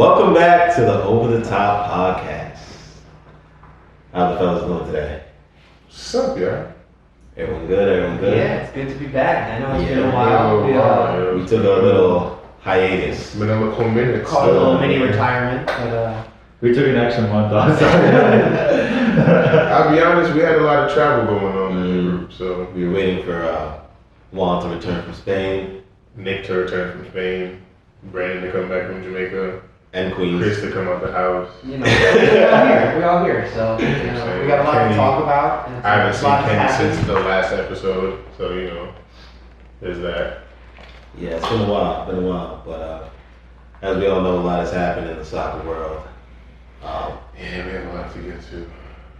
Welcome back to the Over the Top Podcast. How the fellas doing today? What's up, y'all? Everyone good? Everyone good? Yeah, it's good to be back. I know it's been a Yeah, while. We took a little hiatus. It's been a couple minutes. Called a little mini retirement, but We took an extra month off. I'll be honest, we had a lot of travel going on in the group, so We were waiting for Juan to return from Spain Nick to return from Spain, Brandon to come back from Jamaica, and Queens. Chris to come out the house. you know, we're all here. So we got a lot to talk about. And I haven't a lot seen Ken happened. since the last episode, so there's that. Yeah, it's been a while. But as we all know, a lot has happened in the soccer world. Yeah, we have a lot to get to.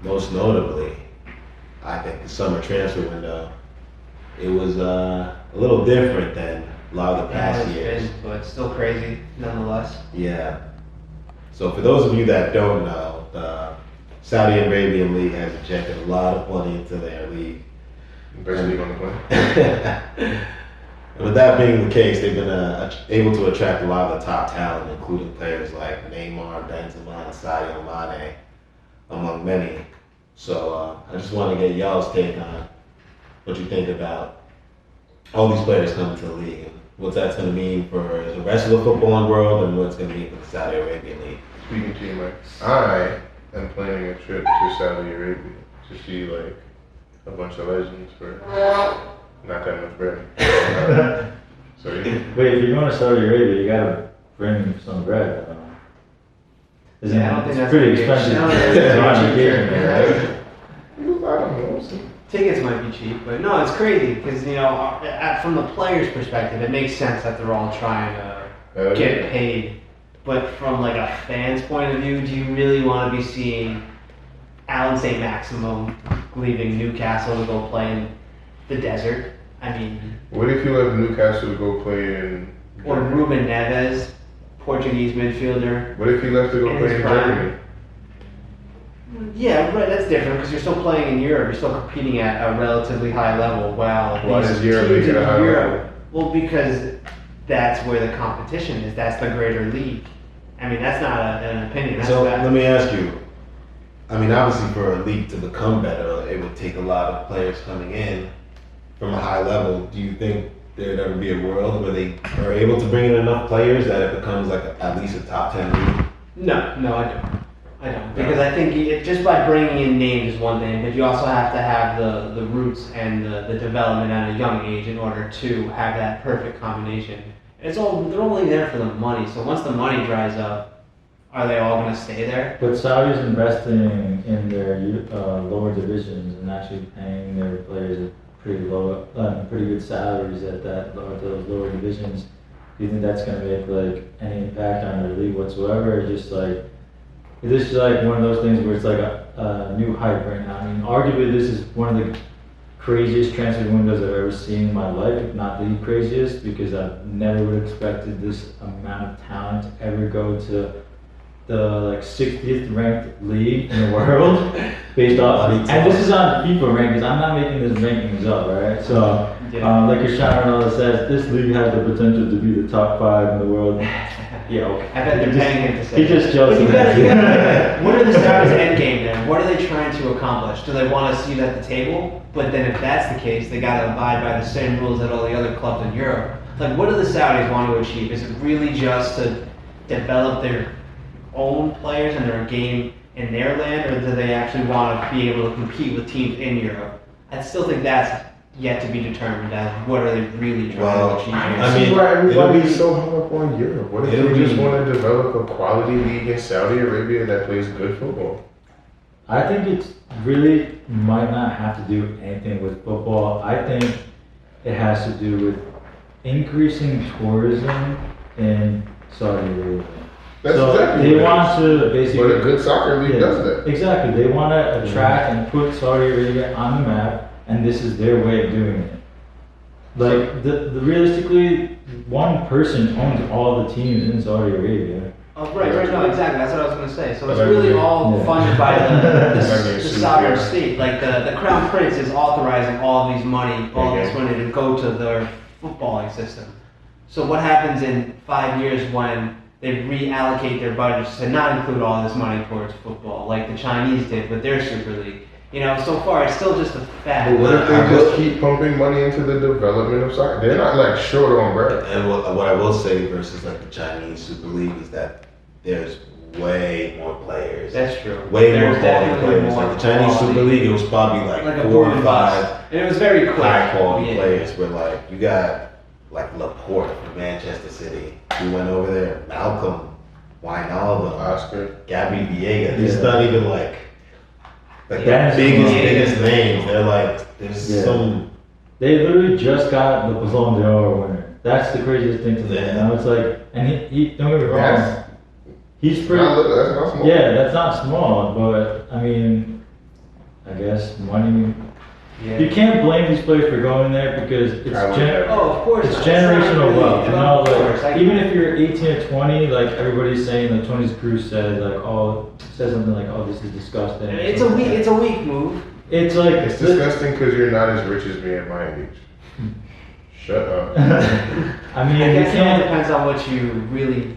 Most notably, I think the summer transfer window. It was a little different than a lot of the past years. But still crazy nonetheless. Yeah. So for those of you that don't know, the Saudi Arabian League has injected a lot of money into their league. Best league on the planet. And with that being the case, they've been able to attract a lot of the top talent, including players like Neymar, Benzema, and Sadio Mane, among many. So I just want to get y'all's take on what you think about all these players coming to the league and what that's going to mean for the rest of the footballing world and what it's going to mean for the Saudi Arabian League. Speaking to you, Mike, I am planning a trip to Saudi Arabia to see like a bunch of legends for not that much bread. So yeah. Wait, if you're going to Saudi Arabia, you gotta bring some bread. Isn't Yeah, I don't it? think It's that's pretty gonna be- expensive. I don't think to that's go on gonna be vacation cheap, there, right? I don't know. Tickets might be cheap, but no, it's crazy because from the players' perspective, it makes sense that they're all trying to get paid. But from like a fan's point of view, do you really want to be seeing Alan St. Maximum leaving Newcastle to go play in the desert? I mean, What if you left Newcastle to go play in? or Ruben Neves, Portuguese midfielder. What if you left to go In play his in prime. Germany? Yeah, right. That's different because you're still playing in Europe. You're still competing at a relatively high level. While Why these does Europe teams make it a in high Europe- level? Well, because that's where the competition is. That's the greater league. I mean, that's not an opinion. That's So that. let me ask you, I mean, obviously for a league to become better, it would take a lot of players coming in from a high level. Do you think there'd ever be a world where they are able to bring in enough players that it becomes like at least a top 10 league? No, I don't. Because I think just by bringing in names is one thing, but you also have to have the roots and the development at a young age in order to have that perfect combination. They're only there for the money. So once the money dries up, are they all going to stay there? But Saudi's investing in their lower divisions and actually paying their players at pretty good salaries at those lower divisions. Do you think that's going to make like any impact on their league whatsoever? Or just like, is this like one of those things where it's like a new hype right now? I mean, arguably this is one of the craziest transfer windows I've ever seen in my life, if not the craziest, because I never would have expected this amount of talent to ever go to the like 60th ranked league in the world based off, and this is on FIFA rankings. I'm not making this rankings up, right? So, like Cristiano Ronaldo says, this league has the potential to be the top 5 in the world. Yeah, okay. I bet they're paying him to say He just that. jokes. But you gotta, what are the Saudis' end game then? What are they trying to accomplish? Do they want to see you at the table? But then if that's the case, they gotta abide by the same rules that all the other clubs in Europe. Like, what do the Saudis want to achieve? Is it really just to develop their own players and their game in their land, or do they actually want to be able to compete with teams in Europe? I still think that's yet to be determined as what are they really trying to achieve. I mean, why everybody it'll be- is so hung up on Europe. What if it'll they just be- want to develop a quality league in Saudi Arabia that plays good football? I think it really might not have to do anything with football. I think it has to do with increasing tourism in Saudi Arabia. That's so exactly they what it want is. to basically. But a good soccer league does that. Exactly. They want to attract and put Saudi Arabia on the map, and this is their way of doing it. Like the realistically, one person owns all the teams in Saudi Arabia. Oh, right, no, exactly. That's what I was going to say. So it's Right, really yeah. all Yeah. funded by the Yeah. sovereign state. Like the crown prince is authorizing all of these money, all Yeah. this money to go to their footballing system. So what happens in 5 years when they reallocate their budgets to not include all this money towards football, like the Chinese did with their Super League. So far it's still just a fact. But what if they just keep pumping money into the development of soccer? They're not like short on bread. And what I will say versus like the Chinese Super League is that there's way more players. That's true. Way There's more quality definitely players. more Like the Chinese quality. Super League, it was probably like a 4 boom or and 5 bust. And it was very quick. high quality Yeah. players. But like you got like Laporte from Manchester City, who went over there. Malcolm, Wijnaldum, Oscar. Gabby Villegas. These Yeah. not even like the That's biggest names. They're like there's Yeah. some. They literally just got the Ballon d'Or winner. That's the craziest thing to me. Yeah. Now it's like, and he don't get me wrong, That's he's pretty. that's not small. Yeah, that's not small, but I mean, I guess money. Yeah. You can't blame these players for going there because it's I would Oh, of course. it's not. generational It's not wealth. You know, Of course. like even if you're 18 or 20, like everybody's saying, like Tony's Cruz said, like says something like, oh, this is disgusting. It's a weak move. It's like It's disgusting because you're not as rich as me at my age. Shut up. I mean, I you guess it all can't. depends on what you really,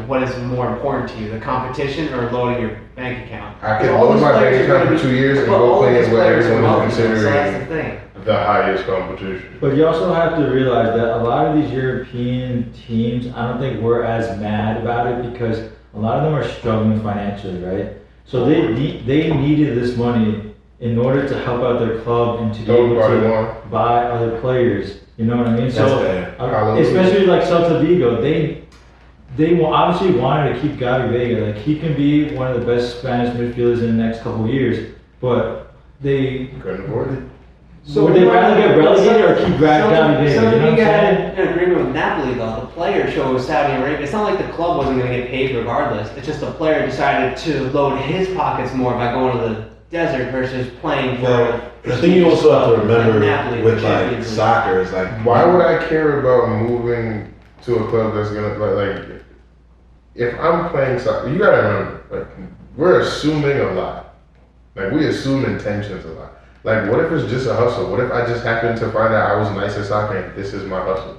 what is more important to you, the competition or loading your bank account. I can All load these my players bank are account gonna for be- 2 years and but go all play these in what players are everyone wealthy, is so that's the considering thing. the highest competition. But you also have to realize that a lot of these European teams, I don't think we're as mad about it because a lot of them are struggling financially, right? So they needed this money in order to help out their club and to be able to buy other players. You know what I mean? That's So fair. especially like Celta Vigo, they obviously wanted to keep Gavi Vega. Like he can be one of the best Spanish midfielders in the next couple of years, but they Couldn't afford it. would they rather get relegated or keep Gavi Vega? So You know what I'm you got saying? an agreement with Napoli though. The player chose Saudi Arabia. It's not like the club wasn't going to get paid regardless. It's just the player decided to load his pockets more by going to the desert versus playing for. Well, the thing you also have to remember Napoli, with the like Champions League. soccer is like Why would I care about moving to a club that's gonna like if I'm playing soccer? You gotta remember, like we're assuming a lot. Like we assume intentions a lot. Like what if it's just a hustle? What if I just happen to find out I was nice at soccer and this is my hustle?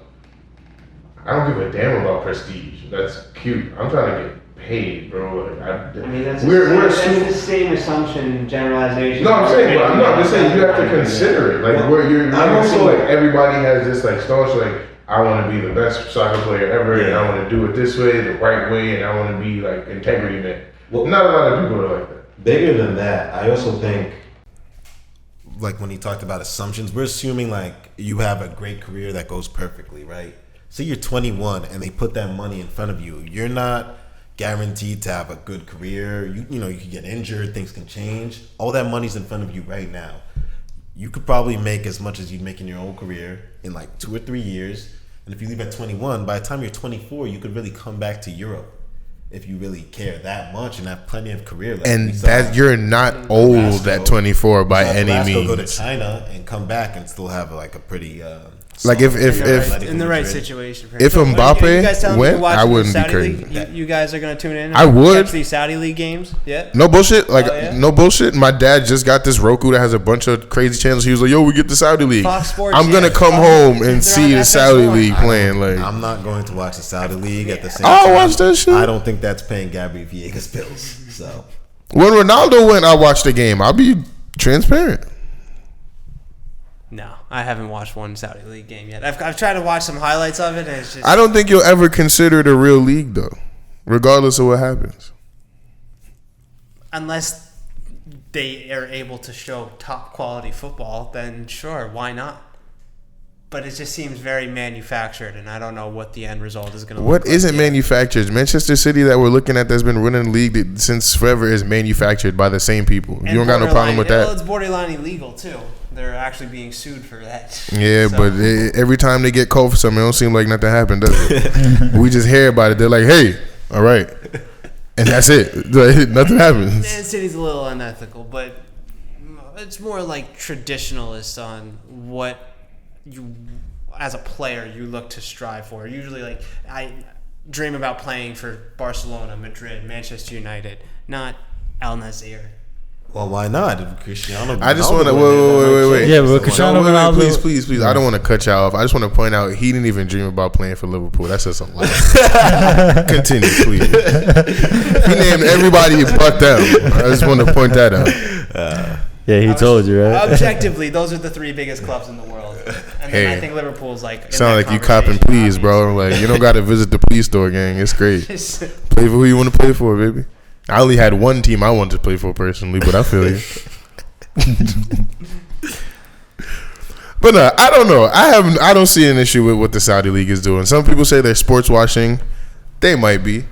I don't give a damn about prestige. That's cute. I'm trying to get paid, bro. Like, I mean, that's assuming. the same assumption, generalization. No, I'm saying, but I'm just saying you have to consider it. Like where you're I'm also also- like everybody has this like staunch like I want to be the best soccer player ever, and I want to do it this way, the right way, and I want to be like integrity man. Well, Not a lot of people are like that. bigger than that, I also think, like when he talked about assumptions, we're assuming like you have a great career that goes perfectly, right? Say you're 21 and they put that money in front of you. You're not guaranteed to have a good career. You can get injured, things can change. All that money's in front of you right now. You could probably make as much as you'd make in your own career in like 2 or 3 years. And if you leave at 21, by the time you're 24, you could really come back to Europe if you really care that much and have plenty of career left. And We saw that you're not old Carrasco- at 24 by we saw any Carrasco go to means. China and come back and still have like a pretty Like if in the right Madrid. situation. For If him. So, Mbappe are you guys telling me went, to watch I the wouldn't be Saudi crazy. League? You guys are gonna tune in. I would. Catch these Saudi League games. Yeah. No bullshit. Like Oh, yeah? no bullshit. My dad just got this Roku that has a bunch of crazy channels. He was like, "Yo, we get the Saudi League. Fox Sports, I'm gonna yeah. come Fox- home and they're see on the FS1. Saudi League playing." Like I'm not going to watch the Saudi League at the same I'll time. watch that shit. I don't think that's paying Gabby Villegas' bills. So when Ronaldo went, I watched the game. I'll be transparent. No, I haven't watched one Saudi League game yet. I've tried to watch some highlights of it, and it's just. I don't think you'll ever consider it a real league though, regardless of what happens. Unless they are able to show top quality football, then sure, why not? But it just seems very manufactured, and I don't know what the end result is going to look What like. isn't manufactured? Manchester City that we're looking at that's been running the league since forever is manufactured by the same people. And You don't got no problem with Well, that. it's borderline illegal too. They're actually being sued for that. Yeah, So- but every time they get called for something, it don't seem like nothing happened, does it? We just hear about it. They're like, "Hey, all right," and that's it. Nothing happens. Man City's a little unethical, but it's more like traditionalist on what you, as a player, you look to strive for. Usually, like I dream about playing for Barcelona, Madrid, Manchester United, not Al Nassr. Well, why not? If Cristiano. I just Ronaldo want to wait. Yeah, but Cristiano Ronaldo. Please. I don't want to cut y'all off. I just want to point out he didn't even dream about playing for Liverpool. That says something. Continue, please. He named everybody but them. I just want to point that out. Yeah, he told you, right? Objectively, those are the 3 biggest clubs in the world, and then I think Liverpool's like. in Sound that like you copping conversation, please, bro. Like you don't got to visit the please store, gang. It's great. obviously. Play for who you want to play for, baby. I only had one team I wanted to play for personally, but I feel you. But no, I don't know. I don't see an issue with what the Saudi League is doing. Some people say they're sports washing. They might be.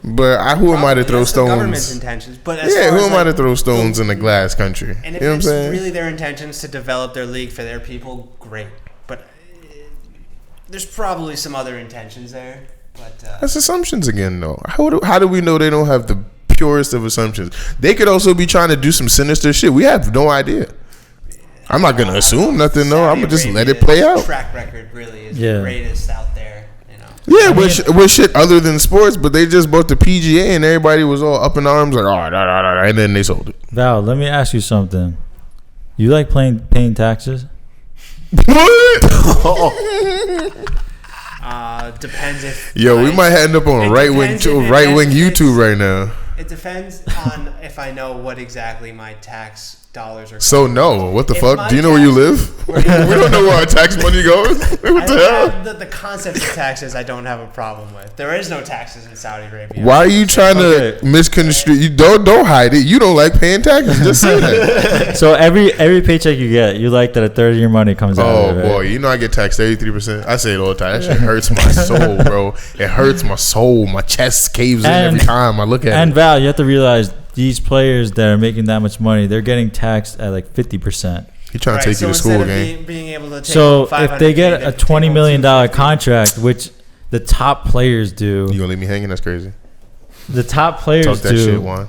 But who am I to throw That's the government's stones? intentions, but as Yeah, far who as, am I to like, throw stones in a glass country? And You if know what I'm it's saying? really their intentions to develop their league for their people, great. But there's probably some other intentions there. But That's assumptions again, though. How do we know they don't have the purest of assumptions? They could also be trying to do some sinister shit. We have no idea. I'm not gonna assume nothing, though. I'm gonna just let it play out. Track record really is Yeah. the greatest out there. You know. Yeah, with shit other than sports, but they just bought the PGA and everybody was all up in arms like, and then they sold it. Val, let me ask you something. You like paying taxes? Depends if. Yo, we might end up on It right wing depends if YouTube right now. It depends on if I know what exactly my tax dollars are. So no, what the If fuck? my Do you know where you taxes- live? We don't know where our tax money goes. What the hell? The concept of taxes, I don't have a problem with. There is no taxes in Saudi Arabia. Why are you trying Okay. to misconstrue? You don't hide it. You don't like paying taxes. Just say that. So every paycheck you get, you like that a third of your money comes out Oh of it, right? boy, you know I get taxed 33%. I say it all the time. That shit hurts my soul, bro. It hurts my soul. My chest caves in every time I look at And it. Val, you have to realize these players that are making that much money, they're getting taxed at like 50%. He trying to take you to school, gang. Being able to take So home if they get $500K, a they can $20 take million home $250. contract, which the top players do, You gonna leave me hanging? That's crazy. the top players Talk that do. shit, Juan.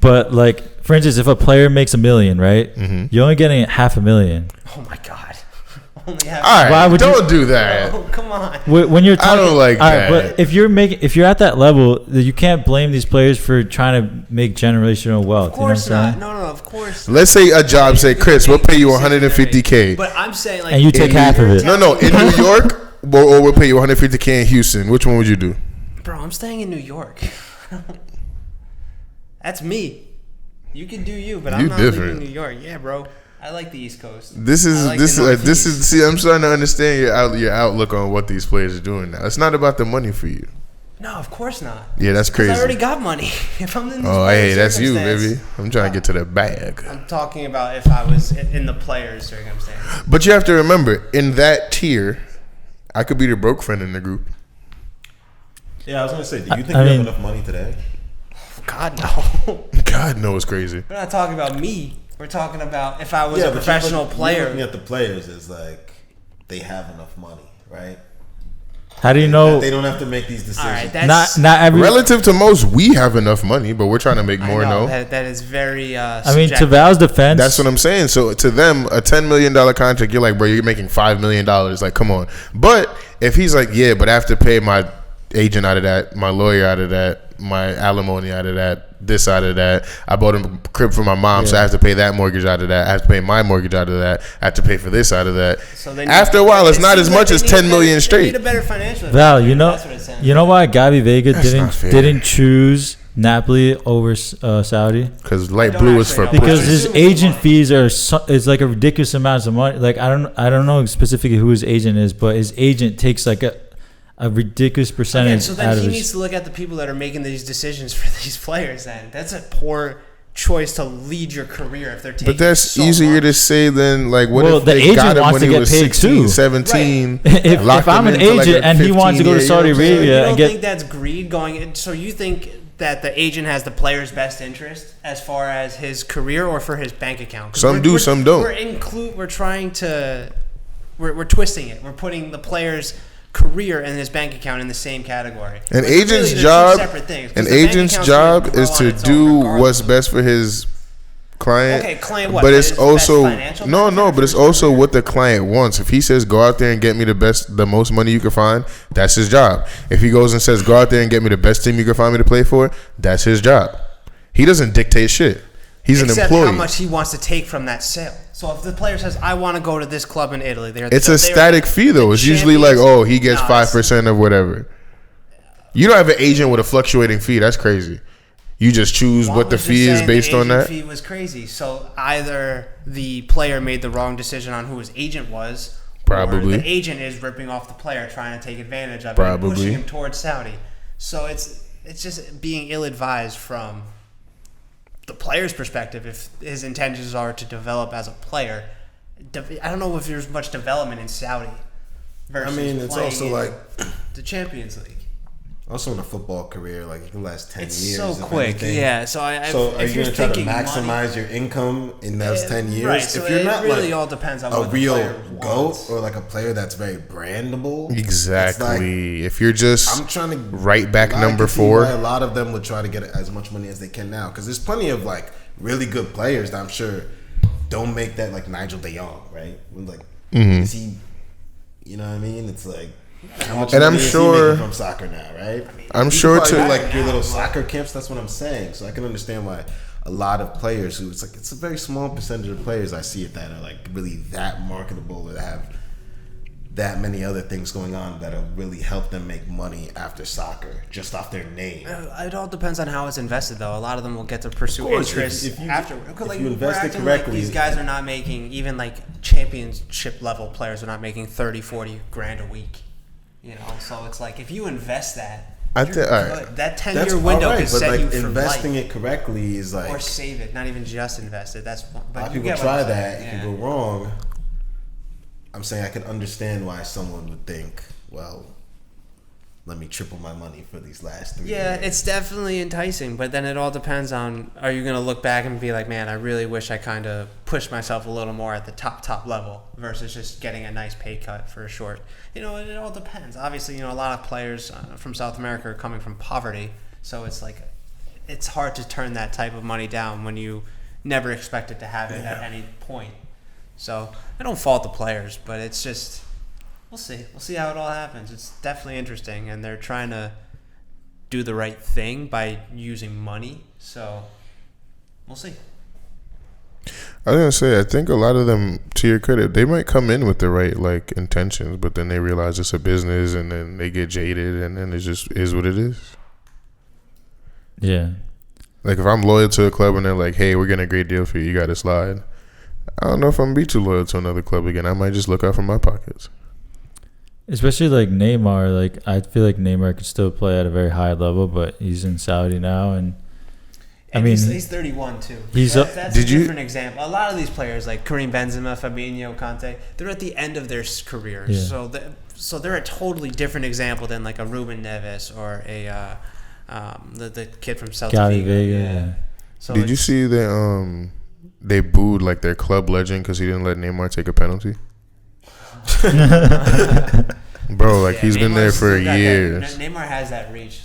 But like, for instance, if a player makes $1 million, right? Mm-hmm. You're only getting $500,000. Oh my god. Only have All right, Why would don't do that. Oh, come on. When you're talking, don't like all right, that. but if you're at that level, you can't blame these players for trying to make generational wealth. Of course you know what I'm not. saying? No, of course. Let's say a job say, Chris, we'll pay you 150K. But I'm saying like And you take half of it. No, in New York, or we'll pay you 150K in Houston. Which one would you do? Bro, I'm staying in New York. That's me. You can do you, but You I'm not different. leaving New York. Yeah, bro. I like the East Coast. This I is like this the is this Northeast. is. See, I'm starting to understand your outlook on what these players are doing now. It's not about the money for you. No, of course not. Yeah, that's 'Cause I already crazy. got money. If I'm in this Oh, hey, player's that's you, circumstance- baby. I'm trying to get to the bag. I'm talking about if I was in the player's circumstance. But you have to remember, in that tier, I could be the broke friend in the group. Yeah, I was gonna say, do you think I you mean- have enough money today? God, no. God knows crazy. We're not talking about me. We're talking about if I was a but professional you're player. looking at the players is like they have enough money, right? How do you That know? they don't have to make these decisions. All right, that's Not every. Relative to most, we have enough money, but we're trying to make I more. know, No, that is very. I mean, to subjective. Val's defense, that's what I'm saying. So to them, a $10 million contract, you're like, bro, you're making $5 million. Like, come on. But if he's like, yeah, but I have to pay my agent out of that, my lawyer out of that, my alimony out of that, this out of that. I bought him a crib for my mom, so I have to pay that mortgage out of that. I have to pay my mortgage out of that. I have to pay for this out of that. So they After a while, it's it not seems as like much they as need 10 a million better- straight. They need a better financial. Val, advisor. That's what it sounds you know why Gabi Vega That's not fair. didn't choose Napoli over Saudi? Because light don't blue is actually for know. Because I his assume it's agent money. fees is like a ridiculous amount of money. Like I don't know specifically who his agent is, but his agent takes like a ridiculous percentage Again, so out then of he his. needs to look at the people that are making these decisions for these players. Then that's a poor choice to lead your career if they're taking. But that's so easier much. to say than like what Well, if the they agent got him wants when to he get was paid 16, too. 17. if locked I'm him an in for, like, agent a and he wants to go to 15-year, Saudi you know what I'm saying? Arabia You and don't get think that's greed going in? So you think that the agent has the player's best interest as far as his career or for his bank account? 'Cause Some do, some don't. We're trying to. We're twisting it. We're putting the player's career and his bank account in the same category. An But agent's really, they're two job, separate things, 'cause an the bank agent's account's gonna job grow is on to its own do regardless. what's best for his client. Okay, client what? But That it's is also best financial no, benefit but it's for also what the client wants. If he says go out there and get me the most money you can find, that's his job. If he goes and says go out there and get me the best team you can find me to play for, that's his job. He doesn't dictate shit. He's an Except employee. how much he wants to take from that sale. So if the player says, "I want to go to this club in Italy," It's a static fee though. It's usually like, oh, he gets 5% of whatever. You don't have an agent with a fluctuating fee. That's crazy. You just choose what the fee is based on that. The fee was crazy. So either the player made the wrong decision on who his agent was, Probably. or the agent is ripping off the player, trying to take advantage of it, Probably. and pushing him towards Saudi. So it's just being ill-advised from the player's perspective. If his intentions are to develop as a player, I don't know if there's much development in Saudi. Versus it's also like the Champions League. Also in a football career, like it can last 10 It's years. so if quick, anything. yeah. So are if you you're going to try to thinking maximize your income in those 10 years? Right, so if you're it not really like all depends on a what the real player GOAT wants. or like a player that's very brandable. Exactly. If you're just I'm trying to right back I number can see 4. why a lot of them would try to get as much money as they can now, because there's plenty of like really good players that I'm sure don't make that, like Nigel De Jong, right? Like, is he? You know what I mean? It's like. How much And I'm money is he sure- making from soccer now, right? I'm You sure can probably to- like your little soccer camps. That's what I'm saying. So I can understand why a lot of players who it's a very small percentage of players I see it that are like really that marketable or that have that many other things going on that'll really help them make money after soccer just off their name. It all depends on how it's invested, though. A lot of them will get to pursue Of course, interests if you- after. if Like, you invest we're it acting correctly- like these guys are not making, even like championship level players are not making 30, 40 grand a week. You know, so it's like if you invest that, you're good. alright. That 10-year That's window all right, could but set like you for investing life. it correctly is like Or save it, not even just invest it. That's a lot but of you people get try what I'm that. saying. It can go wrong. I'm saying I can understand why someone would think, well, let me triple my money for these last 3 Yeah, years. it's definitely enticing, but then it all depends on, are you going to look back and be like, man, I really wish I kind of pushed myself a little more at the top level versus just getting a nice pay cut for a short. You know, it all depends. Obviously, you know, a lot of players from South America are coming from poverty, so it's like, it's hard to turn that type of money down when you never expected to have it at any point. So I don't fault the players, but it's just, we'll see. We'll see how it all happens. It's definitely interesting, and they're trying to do the right thing by using money. So we'll see. I was gonna say, I think a lot of them, to your credit, they might come in with the right like intentions, but then they realize it's a business, and then they get jaded, and then it just is what it is. Yeah. Like if I'm loyal to a club and they're like, "Hey, we're getting a great deal for you. You got to slide." I don't know if I'm gonna be too loyal to another club again. I might just look out for my pockets. Especially like Neymar, like I feel like Neymar could still play at a very high level, but he's in Saudi now, and I mean he's 31 too. He's That's Did a you- different example. A lot of these players, like Karim Benzema, Fabinho, Conte, they're at the end of their careers. Yeah. So they're a totally different example than like a Ruben Neves or a the kid from Celta Gavi Vigo. Vega. Yeah. So Did you it's- see that they booed like their club legend because he didn't let Neymar take a penalty? Bro, like Yeah, he's been there Neymar's for still got years. that. Neymar has that reach.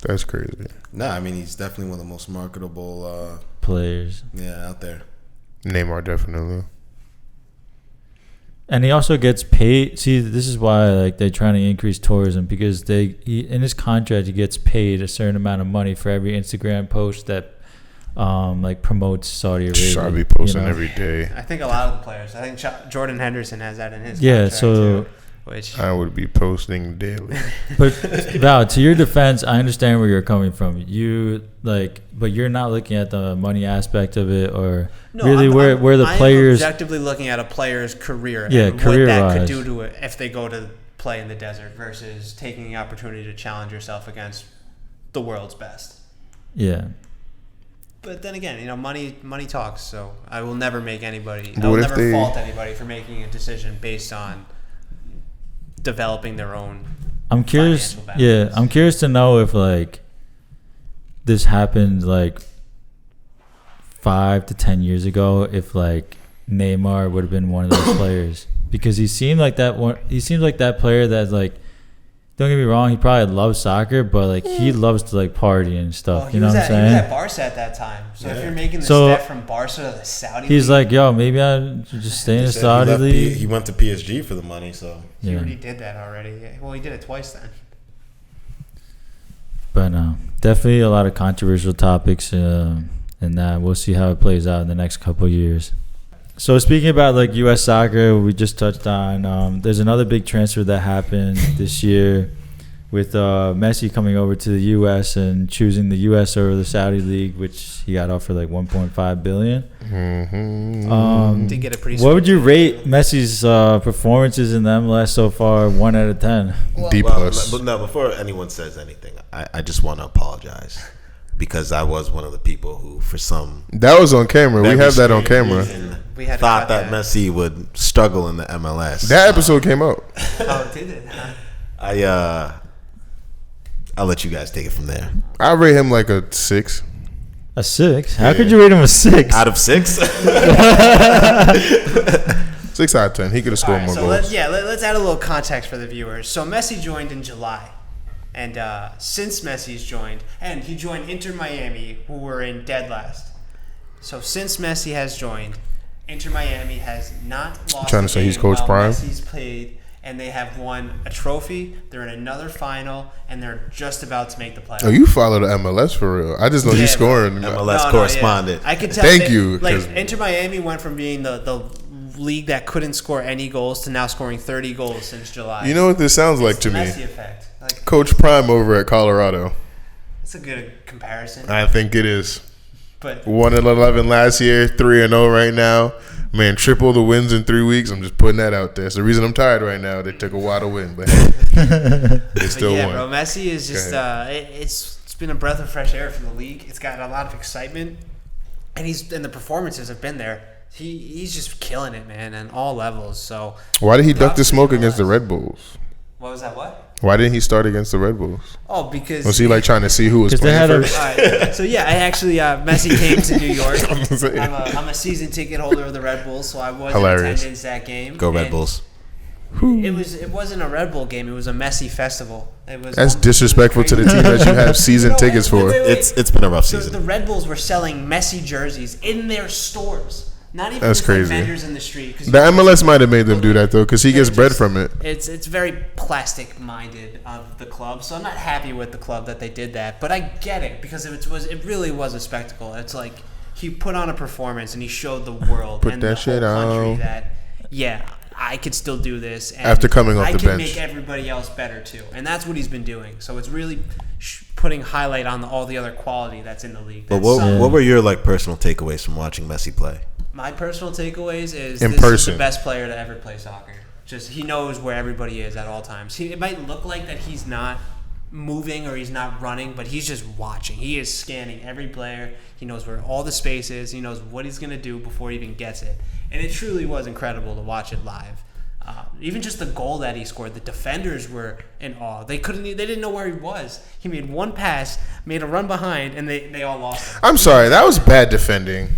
That's crazy. No, I mean he's definitely one of the most marketable, Players. out there. Neymar definitely. And he also gets paid. See, this is why like they're trying to increase tourism, because in his contract he gets paid a certain amount of money for every Instagram post that like promotes Saudi Arabia. I'll be posting you know? every day. I think a lot of the players. I think Jordan Henderson has that in his Yeah, contract so too, which I would be posting daily. But Val, to your defense, I understand where you're coming from. But you're not looking at the money aspect of it, or really where the players. I'm objectively looking at a player's career. Yeah, and what that career-wise. could do to it if they go to play in the desert versus taking the opportunity to challenge yourself against the world's best. Yeah. But then again, you know, money talks. So I will never make anybody. But I will what if never they- fault anybody for making a decision based on developing their own. I'm curious. Financial Yeah, balance. I'm curious to know if like this happened like 5 to 10 years ago, if like Neymar would have been one of those players, because he seemed like that one. He seems like that player that's like, don't get me wrong, he probably loves soccer, but like he loves to like party and stuff. Well, you know what I'm He was saying? at Barca at that time. So if you're making the So- step from Barca to the Saudi He's League, like, yo, maybe I should just stay in the He said Saudi left League. he went to PSG for the money, so he Yeah. already did that already. Well, he did it twice then. But definitely a lot of controversial topics, and and we'll see how it plays out in the next couple of years. So speaking about like U.S. soccer, we just touched on. There's another big transfer that happened this year with Messi coming over to the U.S. and choosing the U.S. over the Saudi League, which he got offered like $1.5 billion. Did get a pretty. What would you rate Messi's performances in the MLS so far? 1 out of 10. D plus. But no, before anyone says anything, I just want to apologize because I was one of the people who, for some That was on camera. We have that on strange camera. reason, We had to thought cut that Messi would struggle in the MLS. That episode came out. Oh, did it? I'll let you guys take it from there. I rate him like a 6. A 6? How could you rate him a 6? Out of 6? 6 out of 10. He could have scored more goals. Let's add a little context for the viewers. So Messi joined in July, and since Messi's joined, and he joined Inter Miami, who were in dead last. So since Messi has joined, Inter Miami has not lost. Trying to say he's Coach while Prime? Messi's played, and they have won a trophy. They're in another final, and they're just about to make the playoffs. Oh, you follow the MLS for real. I just know he's scoring. MLS correspondent. I could tell. Thank you, Like 'cause- Inter Miami went from being the league that couldn't score any goals to now scoring 30 goals since July. You know what this sounds like It's to the me? Messi effect. Like, Coach Prime over at Colorado. it's a good comparison. I think it is. But 1-11 last year, 3-0 right now. Man, triple the wins in 3 weeks. I'm just putting that out there. It's the reason I'm tired right now. They took a while to win, but hey, they still yeah, won. bro, Messi is just it's been a breath of fresh air for the league. It's got a lot of excitement, and the performances have been there. He's just killing it, man, on all levels. So Why did he duck the smoke against the Red Bulls? what was that? What? Why didn't he start against the Red Bulls? Oh, because Was he like trying to see who was 'Cause they playing had a- first? All right. So yeah, I actually Messi came to New York. I'm saying. I'm a season ticket holder of the Red Bulls, so I was Hilarious. in attendance that game. Go Red And Bulls. It wasn't a Red Bull game. It was a Messi festival. It was. That's disrespectful to the team that you have season No, tickets for. wait. It's been a rough So season. the Red Bulls were selling Messi jerseys in their stores. Not even That's just like crazy. vendors in the street. 'Cause The MLS might have made them do that though, because he gets bread from it. It's very plastic minded of the club, so I'm not happy with the club that they did that. But I get it because it really was a spectacle. It's like he put on a performance and he showed the world Put and that the shit whole country on. that I could still do this. And After coming off I the can bench. make everybody else better too, and that's what he's been doing. So it's really putting highlight on all the other quality that's in the league. But That's what were your personal takeaways from watching Messi play? my personal takeaways is In this is person. the best player to ever play soccer. Just he knows where everybody is at all times. It might look like that he's not moving or he's not running, but he's just watching. He is scanning every player. He knows where all the space is. He knows what he's gonna do before he even gets it. And it truly was incredible to watch it live. Even just the goal that he scored, the defenders were in awe. They didn't know where he was. He made one pass, made a run behind, and they all lost him. I'm sorry, that was bad defending.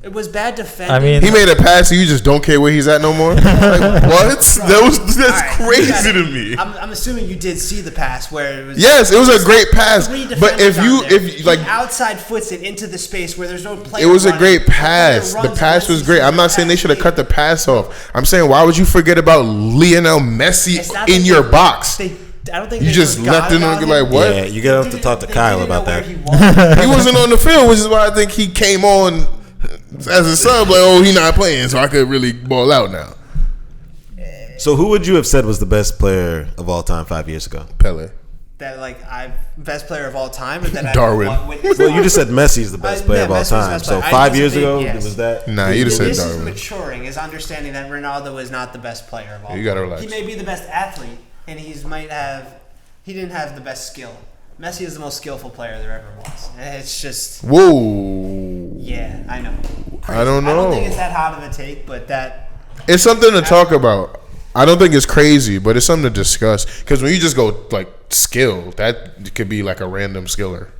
It was bad defending. I mean, He made a pass and you just don't care where he's at no more? Like, what? That's All right, crazy you to gotta- me. I'm assuming you did see the pass where it was. Yes, it was a great pass. Three But defenders on there. if like He outside foots it into the space where there's no player. it was a running. great The player pass. The runs pass was Messi's great. I'm not saying they should have cut the pass off. I'm saying why would you forget about Lionel Messi It's not in that your they- box? I don't think You they just forgot left it about on like him. what? Yeah, you gotta have to talk to They Kyle didn't about know that. where he was. He wasn't on the field, which is why I think he came on as a sub. Like, oh, he not playing, so I could really ball out now. So who would you have said was the best player of all time 5 years ago? Pele. That best player of all time, or that Darwin. Well, you just said Messi's the best player of all Messi was the time. best So player. I 5 was years a big ago, yes. was that? Nah, you'd have said This is Darwin. maturing, is understanding that Ronaldo is not the best player of all time. You gotta relax. He may be the best athlete, and he didn't have the best skill. Messi is the most skillful player there ever was. It's just, Whoa. yeah, I know. I don't I don't think know. it's that hot of a take, but that It's something to talk about. I don't think it's crazy, but it's something to discuss. Because when you just go like skill, that could be like a random skiller.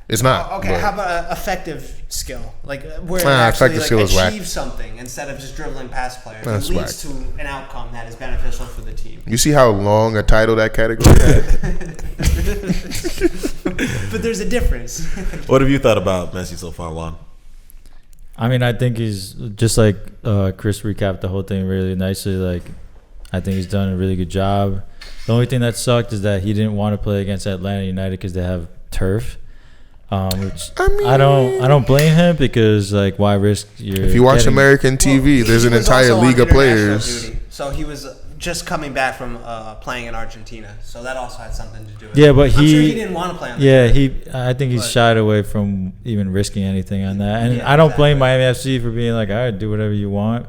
It's not. okay. but- How about effective skill, like where it Nah, actually effective skill is whack. achieves something instead of just dribbling past players. That's it leads to an outcome that is beneficial for the team. You see how long a title that category had? But there's a difference. What have you thought about Messi so far, Juan? I mean, I think he's just like Chris recapped the whole thing really nicely. Like, I think he's done a really good job. The only thing that sucked is that he didn't want to play against Atlanta United because they have turf. Which I don't blame him because like why risk your. If you watch American TV, there's an entire league of players. Duty, so he was just coming back from playing in Argentina, so that also had something to do with it. Yeah, but I'm sure he didn't want to play on the tour. I think he's shied away from even risking anything on that, and I don't blame Miami FC for being like, all right, do whatever you want.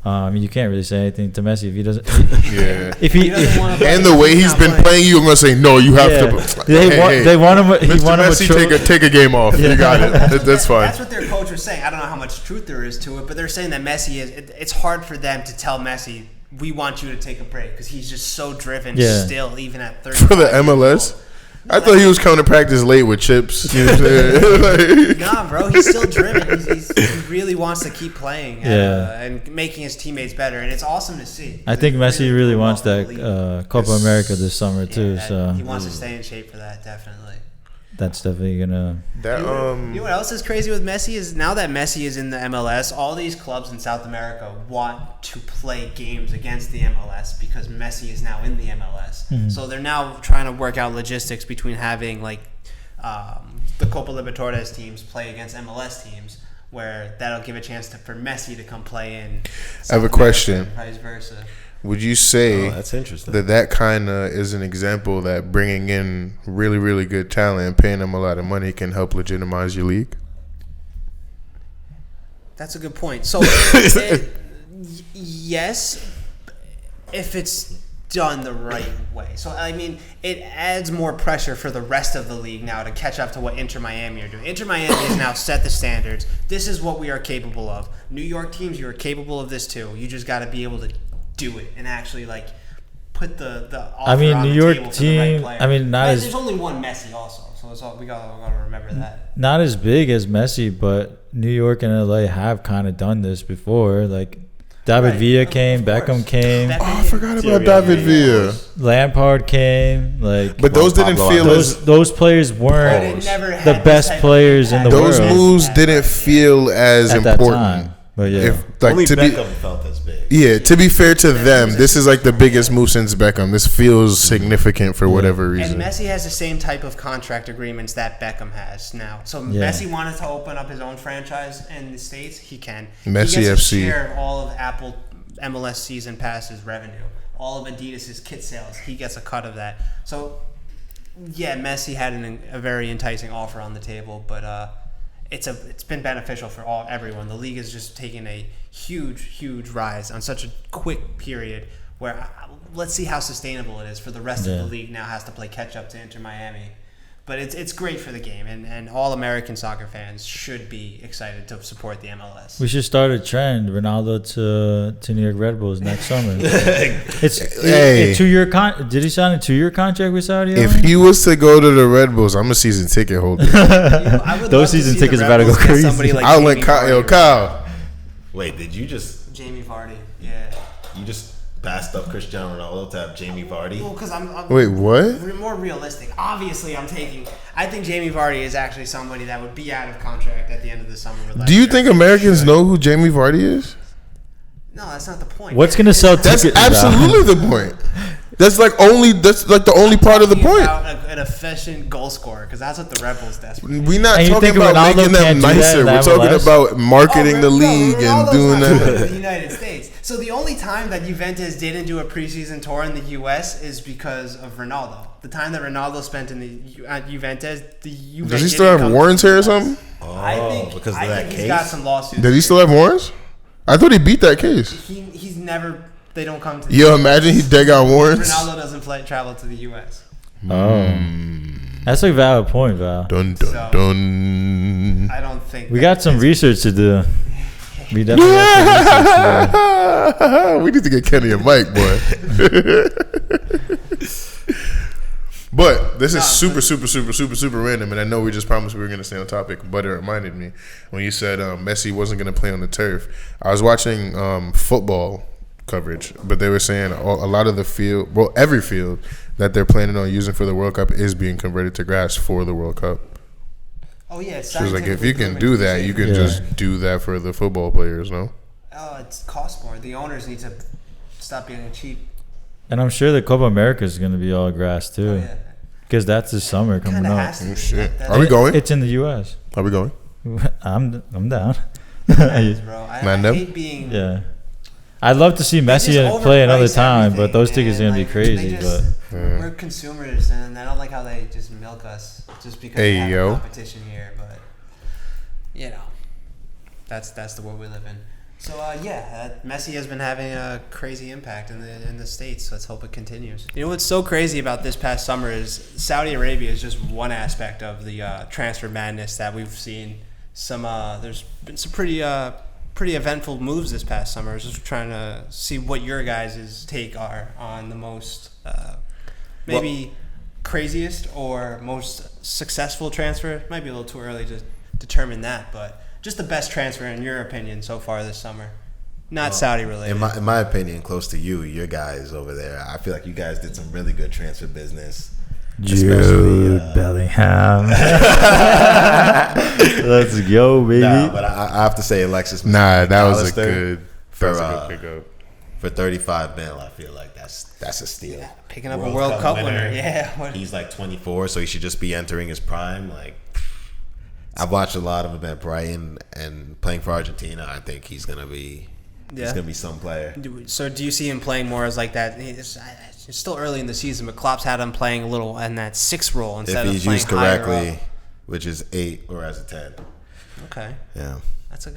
You can't really say anything to Messi if he doesn't. Yeah. If he doesn't want to play, and the way he's been playing, you're gonna say no. You have to. They want him. He Mr. want him Messi, take a game off. You got it. That's fine. That's what their coach was saying. I don't know how much truth there is to it, but they're saying that Messi is. It's hard for them to tell Messi, we want you to take a break because he's just so driven still, even at 30. For the MLS. I thought he was coming to practice late with chips. You know what I'm saying? Nah, bro, he's still driven. He really wants to keep playing and making his teammates better, and it's awesome to see. I think Messi really wants that Copa America this summer too. So he wants to stay in shape for that, definitely. That's definitely gonna. You know what else is crazy with Messi is now that Messi is in the MLS, all these clubs in South America want to play games against the MLS because Messi is now in the MLS. Mm-hmm. So they're now trying to work out logistics between having like the Copa Libertadores teams play against MLS teams, where that'll give a chance for Messi to come play in. I have a question. Vice versa. Would you say that's interesting. that kind of is an example that bringing in really, really good talent and paying them a lot of money can help legitimize your league? That's a good point. So, yes, if it's done the right way. So, I mean, it adds more pressure for the rest of the league now to catch up to what Inter Miami are doing. Inter Miami has now set the standards. This is what we are capable of. New York teams, you are capable of this too. You just got to be able to do it and actually like put the offer on New the York table team. For the right I mean, not as there's only one Messi also, so it's all, we gotta remember that. Not as big as Messi, but New York and LA have kind of done this before. Like David Villa came, Beckham came. I forgot about David Villa. Lampard came. Like, but those didn't feel those players weren't the best players in the world. Those moves didn't feel as at important. That time. But yeah, only Beckham felt as big. Yeah, to be fair to them, this is like the biggest move since Beckham. This feels significant for whatever reason. And Messi has the same type of contract agreements that Beckham has now. So Messi wanted to open up his own franchise in the States. He can. Messi he gets FC. To share all of Apple MLS season passes revenue, all of Adidas's kit sales. He gets a cut of that. So yeah, Messi had a very enticing offer on the table, but it's been beneficial for everyone. The league has just taken a huge rise on such a quick period where let's see how sustainable it is for the rest of the league now has to play catch up to Inter Miami. But it's great for the game, and all American soccer fans should be excited to support the MLS. We should start a trend: Ronaldo to New York Red Bulls next summer. It's a 2-year Did he sign a 2-year contract with Saudi? If he was to go to the Red Bulls, I'm a season ticket holder. Those season tickets about to go crazy. Like I went Kyle. Wait, did you just Jamie Vardy? Yeah. You just passed up Cristiano Ronaldo to have Jamie Vardy? Well, because I'm Wait, what? More realistic. Obviously, I think Jamie Vardy is actually somebody that would be out of contract at the end of the summer. Do you think Americans know who Jamie Vardy is? No, that's not the point. What's gonna sell tickets? That's absolutely the point. That's like the only part of the point. About an efficient goal scorer, because that's what the Red Bulls desperately. We're not And you talking think about Ronaldo making them can't do that nicer. in We're talking MLS? about marketing the league and Ronaldo's doing not good in that. the United States. So the only time that Juventus didn't do a preseason tour in the U.S. is because of Ronaldo. The time that Ronaldo spent in the Juventus, the Juve Does he still have warrants here or something? I think because of I that think case? he's got some lawsuits. Does he still have warrants? I thought he beat that case. He's never. They don't come to. Yo, imagine he dead got warrants. Ronaldo doesn't travel to the U.S. That's a valid point, Val. Dun dun So, dun. I don't think We got some research to do. We definitely got some research to do. We need to get Kenny a mic, boy. But this is super random, and I know we just promised we were going to stay on topic, but it reminded me when you said Messi wasn't going to play on the turf. I was watching football coverage, but they were saying a lot of the field, well, every field that they're planning on using for the World Cup is being converted to grass for the World Cup. Oh yeah, She was like, if you can do that, you can just do that for the football players, no? Oh, it costs more. The owners need to stop being cheap. And I'm sure the Copa America is going to be all grass too. Oh, yeah. Because that's the summer coming Kind of up. has to. Oh, shit. That- Are we going? It's in the U.S. Are we going? I'm down. that is, bro. I Man, them? hate being. Yeah. I'd love to see They just Messi play another overprice time, but everything, those tickets are man. gonna be Like, crazy. they just- But We're consumers, and I don't like how they just milk us just because Hey, we have yo. a competition here. But you know, that's the world we live in. So Messi has been having a crazy impact in the States. Let's hope it continues. You know what's so crazy about this past summer is Saudi Arabia is just one aspect of the transfer madness that we've seen. There's been some pretty eventful moves this past summer. I was just trying to see what your guys' take are on the most craziest or most successful transfer. It might be a little too early to determine that, but just the best transfer in your opinion so far this summer. Not Saudi related. In my opinion, close to your guys over there, I feel like you guys did some really good transfer business. Jude Bellingham. Let's go, baby. Nah, but I have to say Alexis. Nah, that was a McAllister good pickup. For 35 mil. I feel like that's a steal. Yeah, picking up a World Cup winner. Yeah. He's like 24, so he should just be entering his prime. Like, I've watched a lot of him at Brighton and playing for Argentina. I think he's gonna be some player. So do you see him playing more as like that? It's still early in the season, but Klopp's had him playing a little in that 6 role instead If of he's playing used higher correctly, up. which is 8 or as a 10. Okay. Yeah.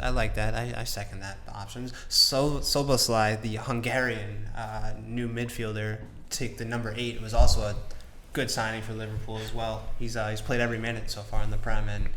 I like that. I second that option. Soboslai, the Hungarian new midfielder, take the number 8, was also a good signing for Liverpool as well. He's played every minute so far in the Prem, and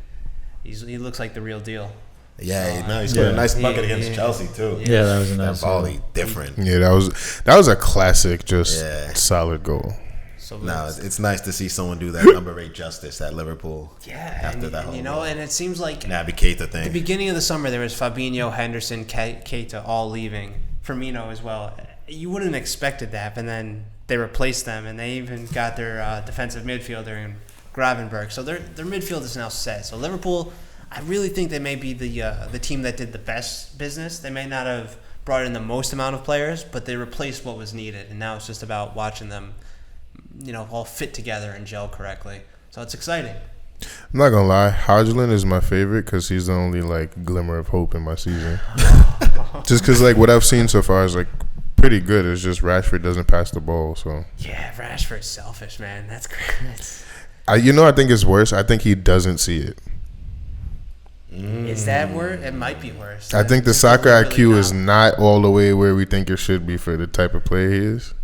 he looks like the real deal. Yeah, he scored a nice bucket against Chelsea too. Yeah, that was a That nice volley, different. Yeah, that was a classic, just solid goal. So No, it's nice to see someone do that number 8 justice at Liverpool. after that whole and it seems like Naby Keita at the thing. beginning of the summer there was Fabinho, Henderson, Keita all leaving, Firmino as well. You wouldn't have expected that, and then they replaced them, and they even got their defensive midfielder in Gravenberch. So their midfield is now set. So Liverpool, I really think they may be the team that did the best business. They may not have brought in the most amount of players, but they replaced what was needed, and now it's just about watching them, all fit together and gel correctly. So it's exciting. I'm not gonna lie, Hodgland is my favorite because he's the only glimmer of hope in my season. Just because what I've seen so far is pretty good. It's just Rashford doesn't pass the ball. So Yeah, Rashford's selfish, man. That's great. I think it's worse. I think he doesn't see it. Is that worse? It might be worse. I think the It's soccer really IQ is not all the way where we think it should be for the type of player he is.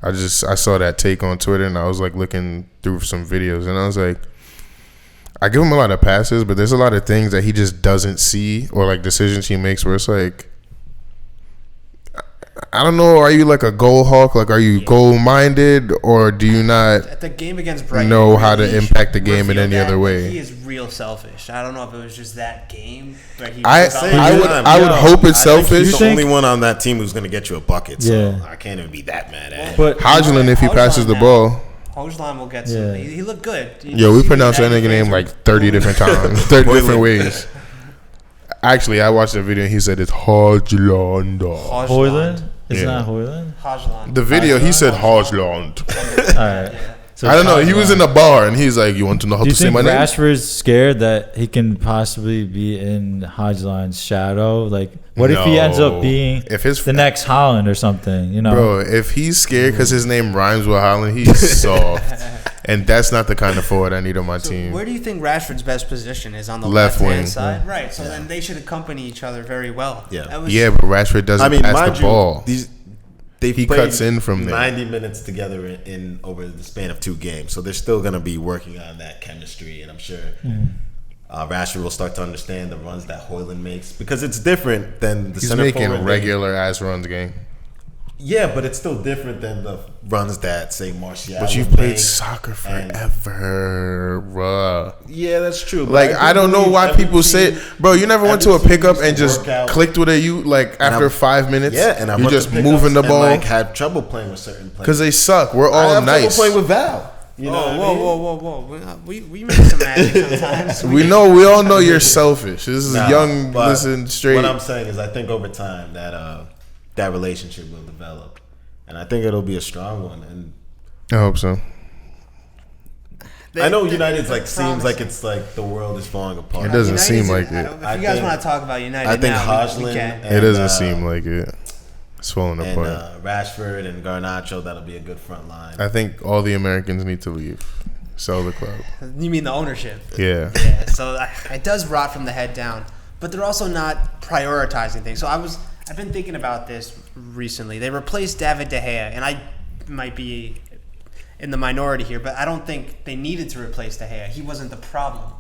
I saw that take on Twitter and I was looking through some videos and I was like, I give him a lot of passes, but there's a lot of things that he just doesn't see or decisions he makes where it's I don't know, are you a goal hawk? Are you goal minded or do you not At the game against Brighton, know how to really impact the game in revealed any other that way? He is real selfish. I don't know if it was just that game, but he. I would hope it's selfish. He's the only one on that team who's going to get you a bucket. So Yeah. I can't even be that mad at him. but Hodgland, if he passes the ball. Hojland will get some. Yeah. He looked good. Yo, we pronounced that nigga name 30 different times, 30 different ways. Actually, I watched the video and he said it's Hodgland. Hoyland? It's Yeah. not Hoyland? Hojland. The video, he said Hodgland. All right. So I don't know. it's He was in a bar and he's like, "You want to know how Do to you say think my name?" Rashford's scared that he can possibly be in Hodgland's shadow? What if he ends up No. being If his the next Holland or something? Bro, if he's scared because his name rhymes with Holland, he's soft. And that's not the kind of forward I need on my So team. where do you think Rashford's best position is on the Left left-hand wing. side? Right. So then they should accompany each other very well. Yeah. That was, Yeah, but Rashford doesn't pass mind the ball. He He cuts in from there. 90 minutes together in over the span of 2 games, so they're still going to be working on that chemistry, and I'm sure Rashford will start to understand the runs that Hoyland makes because it's different than the He's center making forward. regular ass runs, gang. Yeah, but it's still different than the runs that say Martial. But you've would played make. soccer And- forever, bruh. Yeah, that's true. but I don't know believe why every people say, team- bro, you never went to a every team pickup used and to just work out. clicked with a after I've- 5 minutes. Yeah, and I you're went to just pickups moving the and, ball had trouble playing with certain players because they suck. We're I all have nice. trouble playing with Val. You know, whoa. We make some magic sometimes. We all know you're selfish. This is young. Listen straight. What I'm saying is, I think over time that relationship will develop, and I think it'll be a strong one. And I hope so. I know United's like promising. seems like it's like the world is falling apart. It doesn't seem like If it. you guys want to talk about United, I think now, we Hojlund can. It doesn't seem like it. It's falling and apart. Rashford and Garnacho, that'll be a good front line. I think all the Americans need to leave. Sell the club. You mean the ownership? Yeah. Yeah. So it does rot from the head down, but they're also not prioritizing things. So I've been thinking about this recently. They replaced David De Gea, and I might be in the minority here, but I don't think they needed to replace De Gea. He wasn't the problem.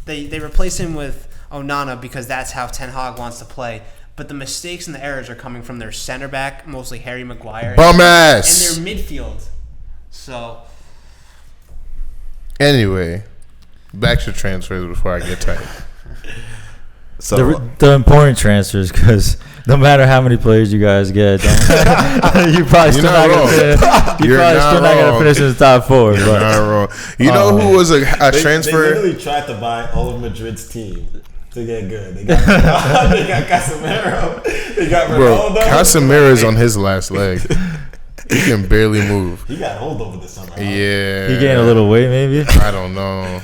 They replaced him with Onana because that's how Ten Hag wants to play. But the mistakes and the errors are coming from their center back, mostly Harry Maguire, Bum ass. and their midfield. So Anyway, back to transfers before I get tired. So The important transfers, because no matter how many players you guys get, you probably still not gonna finish in the top 4. You're But not wrong. You know who was a they transfer? literally tried to buy all of Madrid's team to get good. They got they got Casemiro. They got Bro, Ronaldo. Casemiro is on his last leg. He can barely move. He got holdover this summer. Huh? Yeah. he gained a little weight, maybe. I don't know.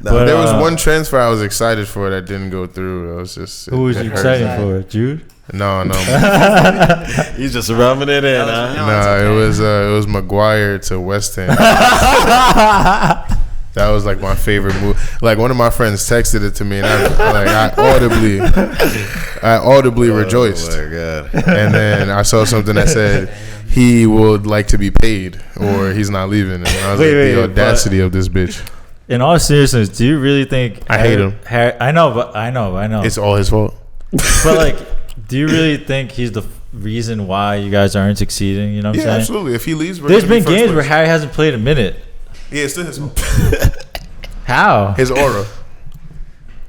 But, There was one transfer I was excited for that didn't go through. It was just Who was it you hurt. excited for? Jude? No. He's just rubbing it in, huh? No, it was Maguire to West Ham. That was like my favorite move. Like one of my friends texted it to me, and I audibly rejoiced. Oh my god! And then I saw something that said he would like to be paid, or he's not leaving. And I was the audacity of this bitch. In all seriousness, do you really think I hate him. I know. It's all his fault. But like, do you really think he's the reason why you guys aren't succeeding? You know what I'm Yeah, saying? absolutely. If he leaves, we're There's gonna be been first games where place. Harry hasn't played a minute. Yeah, it's still his fault. How? His aura,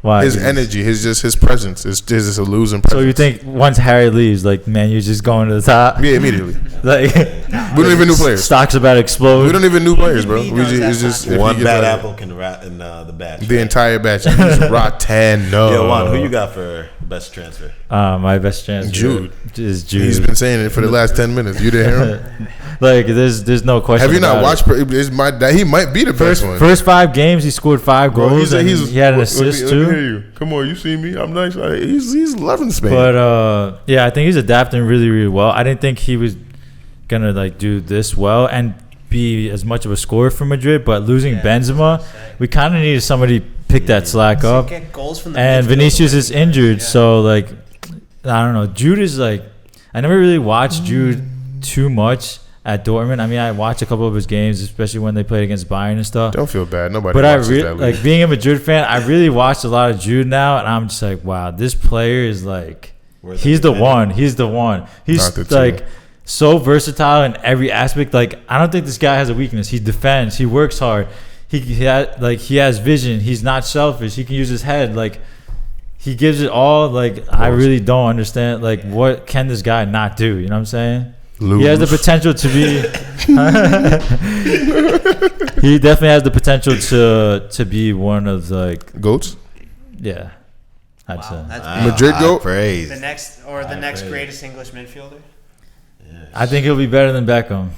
Why? his energy, his presence is just a losing presence. So you think once Harry leaves, like, man, you're just going to the top? Yeah, immediately. Like, We don't even new players. Stock's about to explode. We don't even new players, bro. He We knows just, it's that's just not if One he bad gets apple can rat in the batch. the entire batch. He's rotten. No. Yo, Juan, who you got for best transfer? My best chance Jude. is Jude. He's been saying it for the last 10 minutes. You didn't hear him? Like, there's no question. Have you not about watched? He might be the best one. First 5 games, he scored 5 Bro, goals, and he had an assist let me hear too. you. Come on, you see me? I'm nice. He's loving Spain. But yeah, I think he's adapting really, really well. I didn't think he was gonna like do this well and be as much of a scorer for Madrid. But losing Benzema, we kind of needed somebody to pick that slack up. Get goals from the And midfield Vinicius away. is injured, Yeah. so like, I don't know. Jude is like, I never really watched Jude too much at Dortmund. I mean, I watched a couple of his games, especially when they played against Bayern and stuff. Don't feel bad. Nobody. But I watches really that league. like being a Madrid fan. I really watched a lot of Jude now, and I'm just like, wow, this player is like, Worth he's the every one. He's the one. He's Not the two. like so versatile in every aspect. Like, I don't think this guy has a weakness. He defends. He works hard. He has vision. He's not selfish. He can use his head. Like, he gives it all. Like, I really don't understand. Like, what can this guy not do? You know what I'm saying? Lose. He has the potential to be. He definitely has the potential to be one of the, like, Goats. yeah, I'd say. Wow, that's Madrid high goat? praise. the next praise. greatest English midfielder. I think he'll be better than Beckham.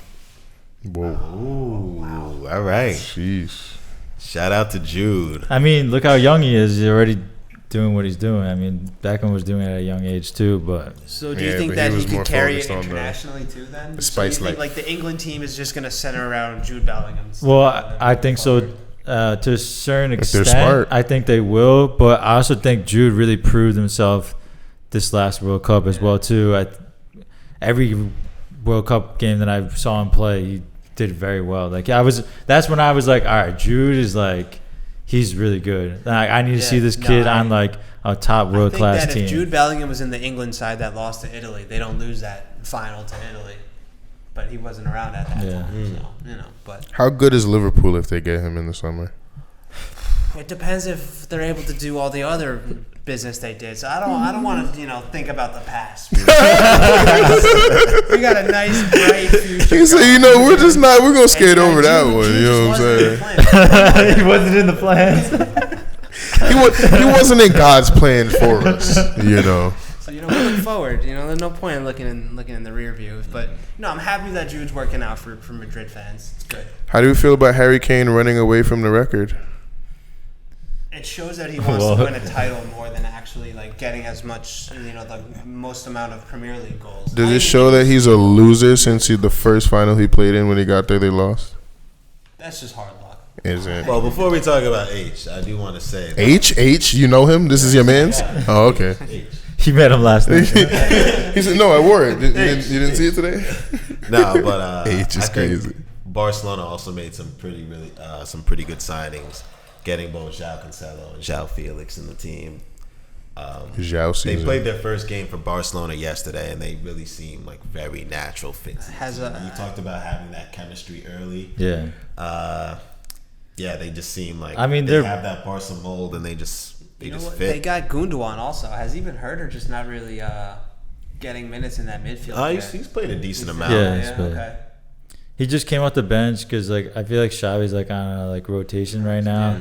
Whoa. Ooh, all right. Jeez. Shout out to Jude. I mean, look how young he is. He's already doing what he's doing. I mean, Beckham was doing it at a young age too, but So do Yeah, you think but that he he was more could carry it focused on the- internationally too? Then the So you spice think, life. like the England team is just going to center around Jude Bellingham. well, I think so. To a certain If they're extent, smart. I think they will. But I also think Jude really proved himself this last World Cup as well too. Every World Cup game that I saw him play, he did very well. Like, that's when I was like, all right, Jude is like, he's really good. Like, I need to see this kid on like a top world class I think that team. if Jude Bellingham was in the England side that lost to Italy, they don't lose that final to Italy. But he wasn't around at that Yeah. time, so you know. But How good is Liverpool if they get him in the summer? it depends if they're able to do all the other business they did. So I don't want to think about the past. We got a nice bright future. He said, going. we're gonna skate And, over that Jude- one. Jude You know what just I'm wasn't saying? playing. He wasn't in the plans. He wasn't in God's plan for us. You know. So we look forward. There's no point in looking in the rear view. But I'm happy that Jude's working out for Madrid fans. It's good. How do you feel about Harry Kane running away from the record? It shows that he wants to win a title more than actually getting as much, the most amount of Premier League goals. Does it show that he's a loser since the first final he played in when he got there they lost? That's just hard luck. Is it? Well, before we talk about H, I do want to say H, you know him? This is your man's? Oh, okay. H. He met him last night. He said, "No, I wore it. You didn't see it today?" No, but H is I think crazy. Barcelona also made some pretty good signings, getting both João Cancelo and João Felix in the team. João They season. played their first game for Barcelona yesterday, and they really seem like very natural fits. You talked about having that chemistry early. Yeah. Yeah, they just seem like I mean, they they're- have that Barca mold, and they just fit. They got Gundogan also. Has he been hurt or just not really getting minutes in that midfield? He's played a decent amount. Yeah, he's played. Okay. He just came off the bench because I feel like Xavi's on a rotation right now.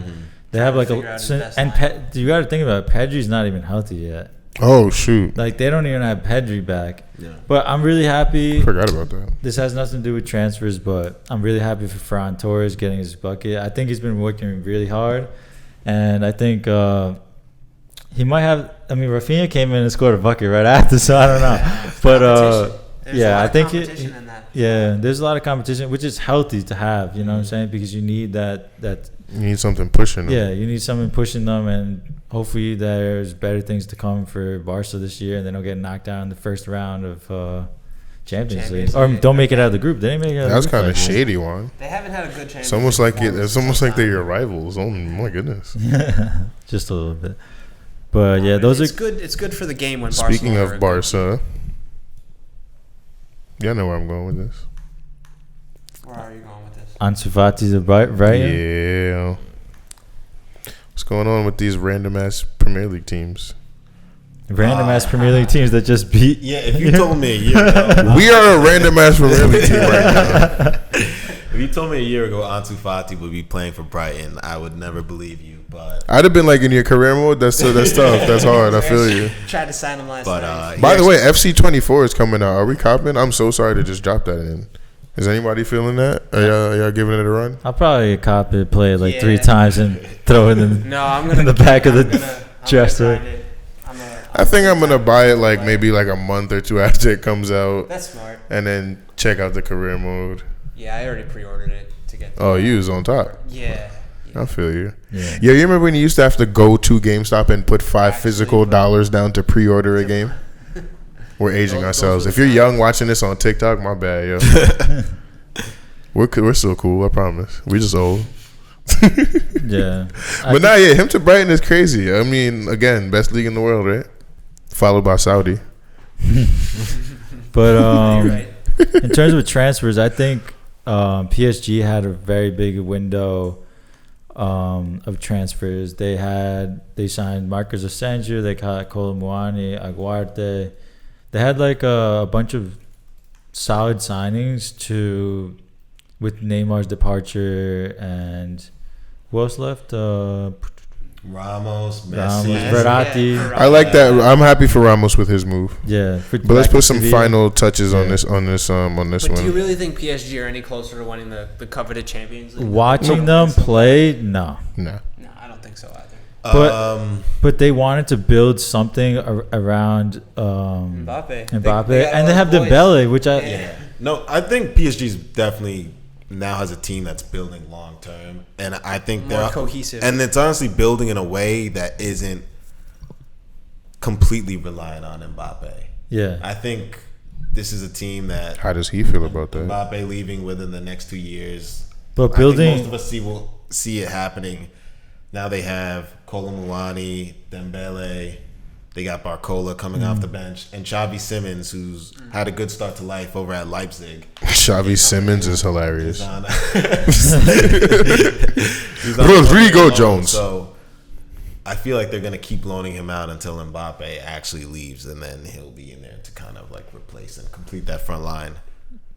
They have Figure out his best line. you got to think about it, Pedri's not even healthy yet. Oh shoot! They don't even have Pedri back. Yeah. But I'm really happy. Forgot about that. This has nothing to do with transfers, but I'm really happy for Ferran Torres getting his bucket. I think he's been working really hard, and I think he might have. I mean, Rafinha came in and scored a bucket right after, so I don't know. But There's a lot I of think competition in that. yeah, there's a lot of competition, which is healthy to have. You know what I'm saying? Because you need that. You need something pushing them. Yeah, you need someone pushing them, and hopefully there's better things to come for Barca this year, and they don't get knocked out in the first round of Champions League, or don't make it out of the group. They didn't make it out. That's of the group kind of phase. shady, one. They haven't had a good Champions It's almost League like performance it's almost like they're some your time. rivals. Oh my goodness. Just a little bit, but yeah, those It's are good. It's good for the game when Speaking Barcelona of are good. Barca, y'all know where I'm going with this. Where are you going with this? Ansu Fati's right. Yeah. What's going on with these random ass Premier League teams? Random ass Premier League teams that just beat. Yeah, if you told me a year ago, We are a random ass Premier League team right now. if you told me a year ago Ansu Fati would be playing for Brighton, I would never believe you. But I'd have been like, in your career mode, that's tough. That's hard. I feel you. Tried to sign him last but night. By the way, FC 24 is coming out. Are we copping? I'm so sorry to just drop that in. Is anybody feeling that? Are y'all giving it a run? I'll probably cop it, play it 3 Yeah. times, and throw it in. No, I'm gonna in the back of the I'm gonna dresser. grind it. I think I'm gonna buy it maybe a month or two after it comes out, That's smart. and then check out the career mode. Yeah, I already pre-ordered it to get. Oh, you was on top. Yeah. I feel you. Yeah. Yeah, you remember when you used to have to go to GameStop and put $5 physical dollars down to pre-order a game? We're aging ourselves. If you're young watching this on TikTok, my bad, yo. We're still cool, I promise. We just old. Yeah. But nah, yeah, him to Brighton is crazy. I mean, again, best league in the world, right? Followed by Saudi. But You're right. in terms of transfers, I think PSG had a very big window of transfers. They signed Marcos Asensio, they got Colomboani, Aguarte. They had a bunch of solid signings with Neymar's departure, and who else left? Ramos, Messi, Ramos, Verratti. Yeah, I like that. I'm happy for Ramos with his move. Yeah, But let's put some Sevilla. final touches on Yeah. this But one. do you really think PSG are any closer to winning the coveted Champions League? Watching them play, no. Nah. No, I don't think so either. But they wanted to build something around Mbappe. and got they a have voice. Dembele, which I Yeah. No, I think PSG's definitely now has a team that's building long term, and I think More they're cohesive. and it's honestly building in a way that isn't completely reliant on Mbappe. yeah. I think this is a team that How does he feel about that? Mbappe leaving within the next 2 years. But I think building most of us will see it happening. Now they have Colomboani, Dembele. They got Barcola coming off the bench, and Xavi Simons, who's had a good start to life over at Leipzig. Xavi Simmons is hilarious. He's on, Rodrigo Jones. So I feel like they're gonna keep loaning him out until Mbappe actually leaves, and then he'll be in there to kind of replace and complete that front line.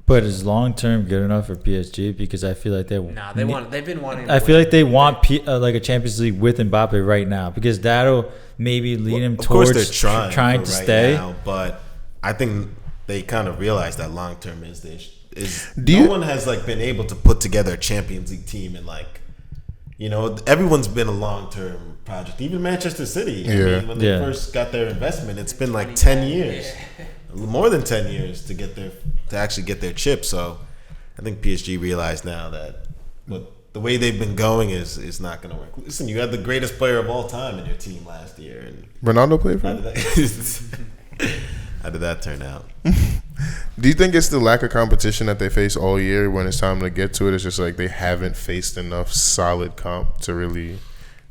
But is long term good enough for PSG? Because I feel like They've been wanting. I feel like they want like a Champions League with Mbappe right now because that'll maybe lead him towards of course they're trying to stay. now, but I think they kind of realize that long term is no one has like been able to put together a Champions League team and like, you know, everyone's been a long term project. Even Manchester City. I mean, when they first got their investment, it's been like 10 years. More than 10 years to actually get their chip. So I think PSG realized now that the way they've been going is not going to work. Listen, you had the greatest player of all time in your team last year, and Ronaldo played for how him? how did that turn out? Do you think it's the lack of competition that they face all year when it's time to get to it? It's just like they haven't faced enough solid comp to really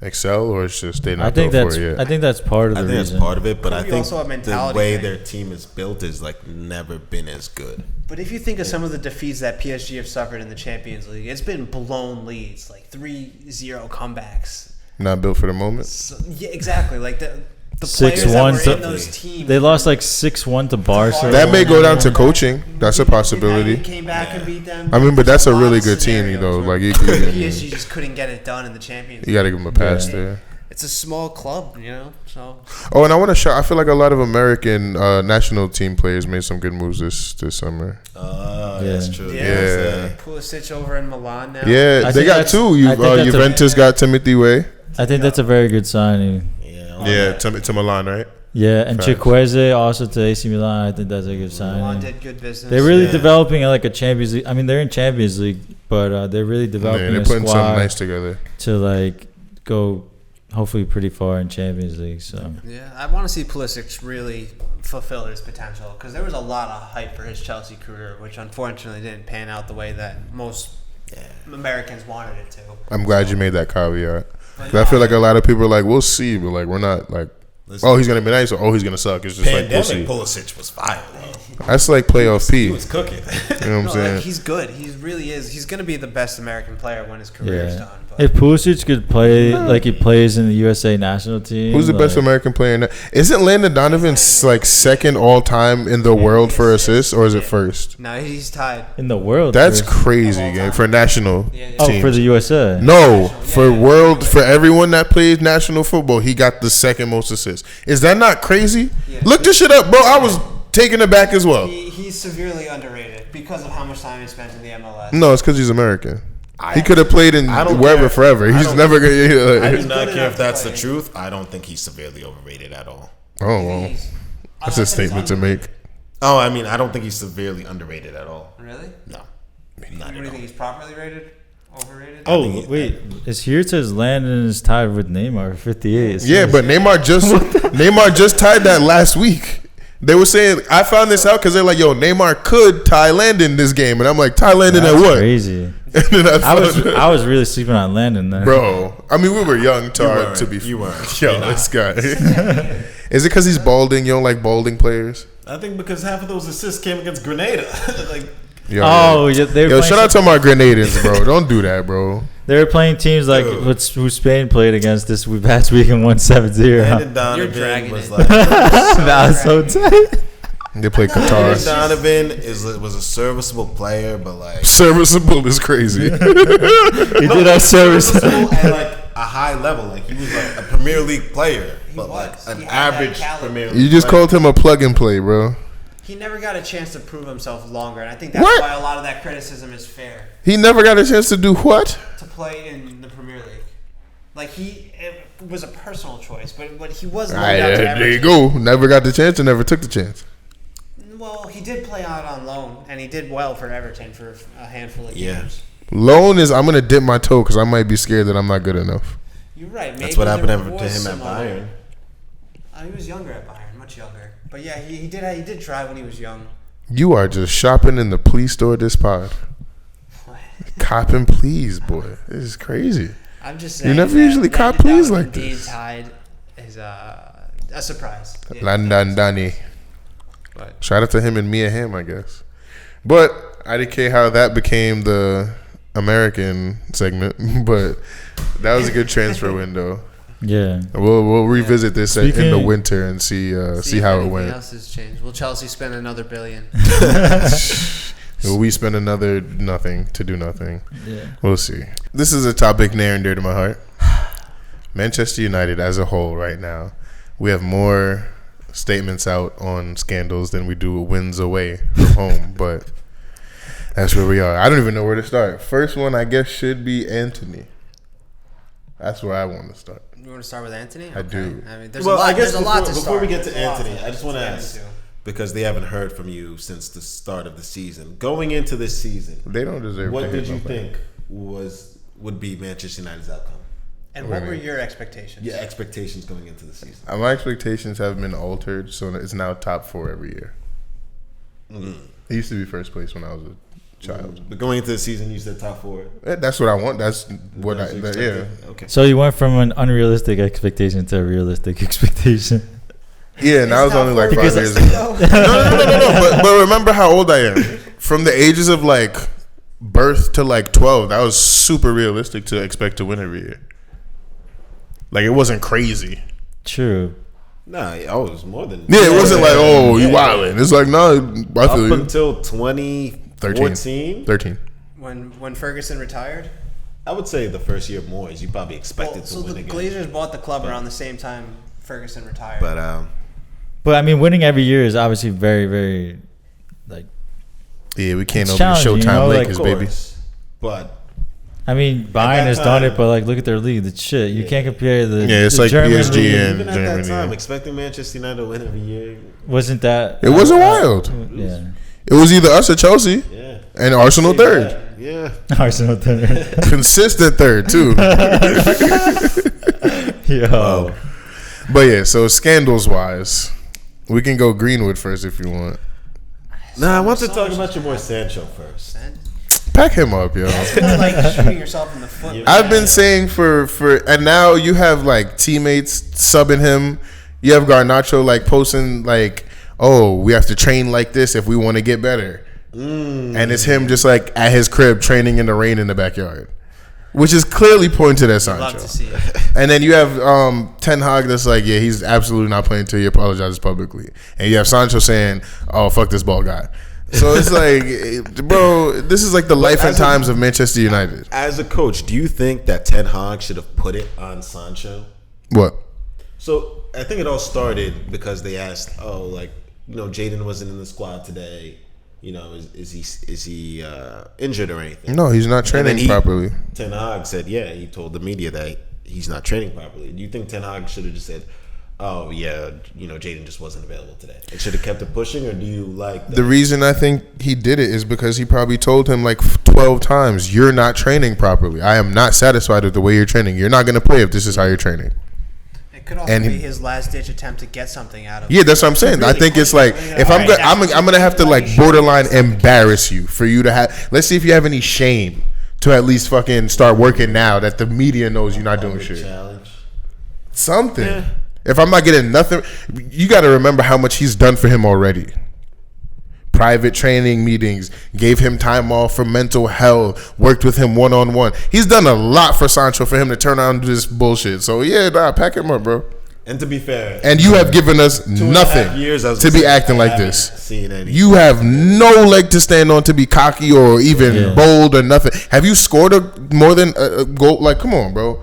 excel, or it's just they're not built for it yet? I think that's part of the reason. That's part of it, but I think also a the mentality way thing. their team is built is like never been as good. But if you think of some of the defeats that PSG have suffered in the Champions League, it's been blown leads, like 3-0 comebacks. Not built for the moment. So, yeah, exactly. Like the players 6-1 that were in to- those teams. They lost like 6-1 to Barca. That may go down to coaching. That's a possibility. Came back and beat them. I mean, but that's a There's really lot of good team, scenarios though. where Like you PSG just couldn't get it done in the Champions League. got to give them a pass there. It's a small club, you know. So Oh, and I want to shout. I feel like a lot of American national team players made some good moves this summer. That's true. Yeah. Pulisic over in Milan now. Yeah, I they think got that's- two. I think that's Juventus got Timothy Way. I think that's a very good signing. Yeah, to Milan, right? Yeah, and Facts. Chikwueze also to AC Milan. I think that's a good Milan signing. did good business. They're really developing like a Champions League. I mean, they're in Champions League, but they're really Yeah, developing they're a putting something squad nice together. to like go hopefully pretty far in Champions League. So Yeah, I want to see Pulisic really fulfill his potential because there was a lot of hype for his Chelsea career, which unfortunately didn't pan out the way that most Americans wanted it to. I'm glad you made that caveat. 'Cause I feel like a lot of people are like, we'll see, but like we're not like, oh, he's gonna be nice or oh, he's gonna suck. It's just like we'll see. Pulisic was fire though. That's like playoff He P. was cooking. You know what I'm No, saying? like, he's good. He really is. He's going to be the best American player when his career is yeah, done. But if Pulisic could play like he plays in the USA national team, Who's the best like, American player? Isn't Landon Donovan like second all time in the world for assists, or is it first? now he's tied. in the world? That's first? crazy, gang, for national Oh, teams. for the USA. No, for everyone that plays national football, he got the second most assists. Is that not crazy? Yeah. Look this shit up, bro. I was taken aback as well. He's severely underrated because of how much time he spent in the MLS. No, it's because he's American. He could have played in I don't wherever care. forever. I He's don't- never gonna. I do He's not good care enough if that's to the play. truth. I don't think he's severely overrated at all. Oh, well, He's- that's a statement to make. Oh, I mean, I don't think he's severely underrated at all. Really? No, What not do at you all. think? He's properly rated? Overrated? Oh wait, it's here it says Landon is tied with Neymar 58. It Yeah, says- but Neymar just tied that last week. They were saying I found this out because they're like, "Yo, Neymar could tie Landon this game," and I'm like, "Tie Landon that's at what?" crazy. And then I was really sleeping on Landon then. bro. I mean, we were young, Tar. weren't. To be You weren't. Yo, You're not. this guy. Is it because he's balding? You don't like balding players? I think because half of those assists came against Grenada. like, Yo, Oh, yeah, they were yo, playing shout out to my Grenadians, bro. Don't do that, bro. They were playing teams like Dude. who Spain played against this past week and won 7-0. Landon Donovan dragging was it. like That was so tight. They play Landon Qatar. Donovan was a serviceable player, but like Serviceable is crazy. He did our service. serviceable at like a high level. Like he was like a Premier League player, but like was. an He had that average caliber. Premier League. You just player. called him a plug and play, bro. He never got a chance to prove himself longer, and I think that's What? why a lot of that criticism is fair He never got a chance to do what? to play in the Premier League. Like it was a personal choice, but he wasn't. There you go. Never got the chance and never took the chance. Well, he did play out on loan, and he did well for Everton for a handful of Yeah. years. Loan is I'm gonna dip my toe because I might be scared that I'm not good enough. You're right. That's what happened there to was him at some other- Bayern. He was younger at Bayern, much younger. But yeah, he did try when he was young. You are just shopping in the police store this pod. Copping please, boy. This is crazy. I'm just You saying. never that usually cop Landon pleas Donovan like being this. tied is a surprise. Yeah. Landan Dani. But Shout out to him and Mia Hamm, I guess. But I didn't care how that became the American segment, but that was a good transfer window. Yeah. We'll revisit this in the Speaking- winter and see if how it anything went. else has changed. Will Chelsea spend another $1 billion? We spend another nothing to do nothing. Yeah. We'll see. This is a topic near and dear to my heart. Manchester United as a whole right now, we have more statements out on scandals than we do wins away from home, but that's where we are. I don't even know where to start. First one, I guess, should be Anthony. That's where I want to start. You want to start with Anthony? I do. I mean, there's Well, a lot. I guess There's a lot to before start. we get to There's a lot Anthony, I just want to get ask, into. because they haven't heard from you since the start of the season. Going into this season, They don't deserve what to did hear you nobody. think would be Manchester United's outcome? And what were your expectations? Yeah, expectations going into the season. My expectations have been altered, so it's now top 4 every year. It used to be first place when I was a child. But going into the season, you said top 4. That's what I want. That's what That's yeah. expected? Okay. So you went from an unrealistic expectation to a realistic expectation. Yeah, and that was only like 5 Because years ago. No. But remember how old I am. From the ages of like birth to like 12, that was super realistic to expect to win every year. Like, it wasn't crazy. True. Nah, it was more than. Yeah, it wasn't like, oh, you wildin'. It's like, no, I Up feel you. until 2014, 13. When Ferguson retired. I would say the first year of Moyes, you probably expected Well, to so win the again. Glazers bought the club around the same time Ferguson retired. But I mean, winning every year is obviously very, very, like, Yeah, we can't It's open challenging, Showtime you know, like, Lakers, of baby. course, but I mean, Bayern that has done it, time- but like, look at their league. The shit. You can't compare the. Yeah, it's the like German PSG league. and even at Germany. that time, Yeah. expecting Manchester United to win every year, Wasn't that? It wasn't wild. Yeah. It was either us or Chelsea, yeah, and Arsenal third. yeah. Arsenal third. Consistent third, too. Yo. But yeah, so scandals wise, we can go Greenwood first if you want. Nah, I want to talk about your boy Sancho first. Pack him up, yo. It's more like shooting yourself in the foot. I've been saying for and now you have like teammates subbing him. You have Garnacho like posting like, oh, we have to train like this if we want to get better. And it's him just like at his crib training in the rain in the backyard, which is clearly pointed at Sancho. Love to see it. And then you have Ten Hag that's like, yeah, he's absolutely not playing until he apologizes publicly. And you have Sancho saying, oh, fuck this ball guy. So it's like, bro, this is like the life and times of Manchester United. As a coach, do you think that Ten Hag should have put it on Sancho? What? So I think it all started because they asked, oh, like, you know, Jadon wasn't in the squad today. You know, is he injured or anything? No, he's not And then training properly. Ten Hag said, yeah, he told the media that he's not training properly. Do you think Ten Hag should have just said, oh, yeah, you know, Jadon just wasn't available today? It should have kept it pushing, or do you like that? The reason I think he did it is because he probably told him like 12 times, you're not training properly. I am not satisfied with the way you're training. You're not going to play if this is how you're training. It could also And be he- his last ditch attempt to get something out of Yeah, it. that's what I'm saying. I Really think it's quick. like, if I'm Alright, go- I'm going to have to like borderline embarrass you for you to have. Let's see if you have any shame to at least fucking start working now that the media knows you're not doing Public shit. challenge. Something. Yeah. If I'm not getting nothing, you got to remember how much he's done for him already. Private training meetings, gave him time off for mental health, worked with him one-on-one. He's done a lot for Sancho for him to turn around and do this bullshit. So, yeah, pack him up, bro. And to be fair, And you have given us 2.5 nothing years, I was to gonna be say, acting I like haven't this. seen any. You have no leg to stand on to be cocky or even Yeah. bold or nothing. Have you scored more than a goal? Like, come on, bro.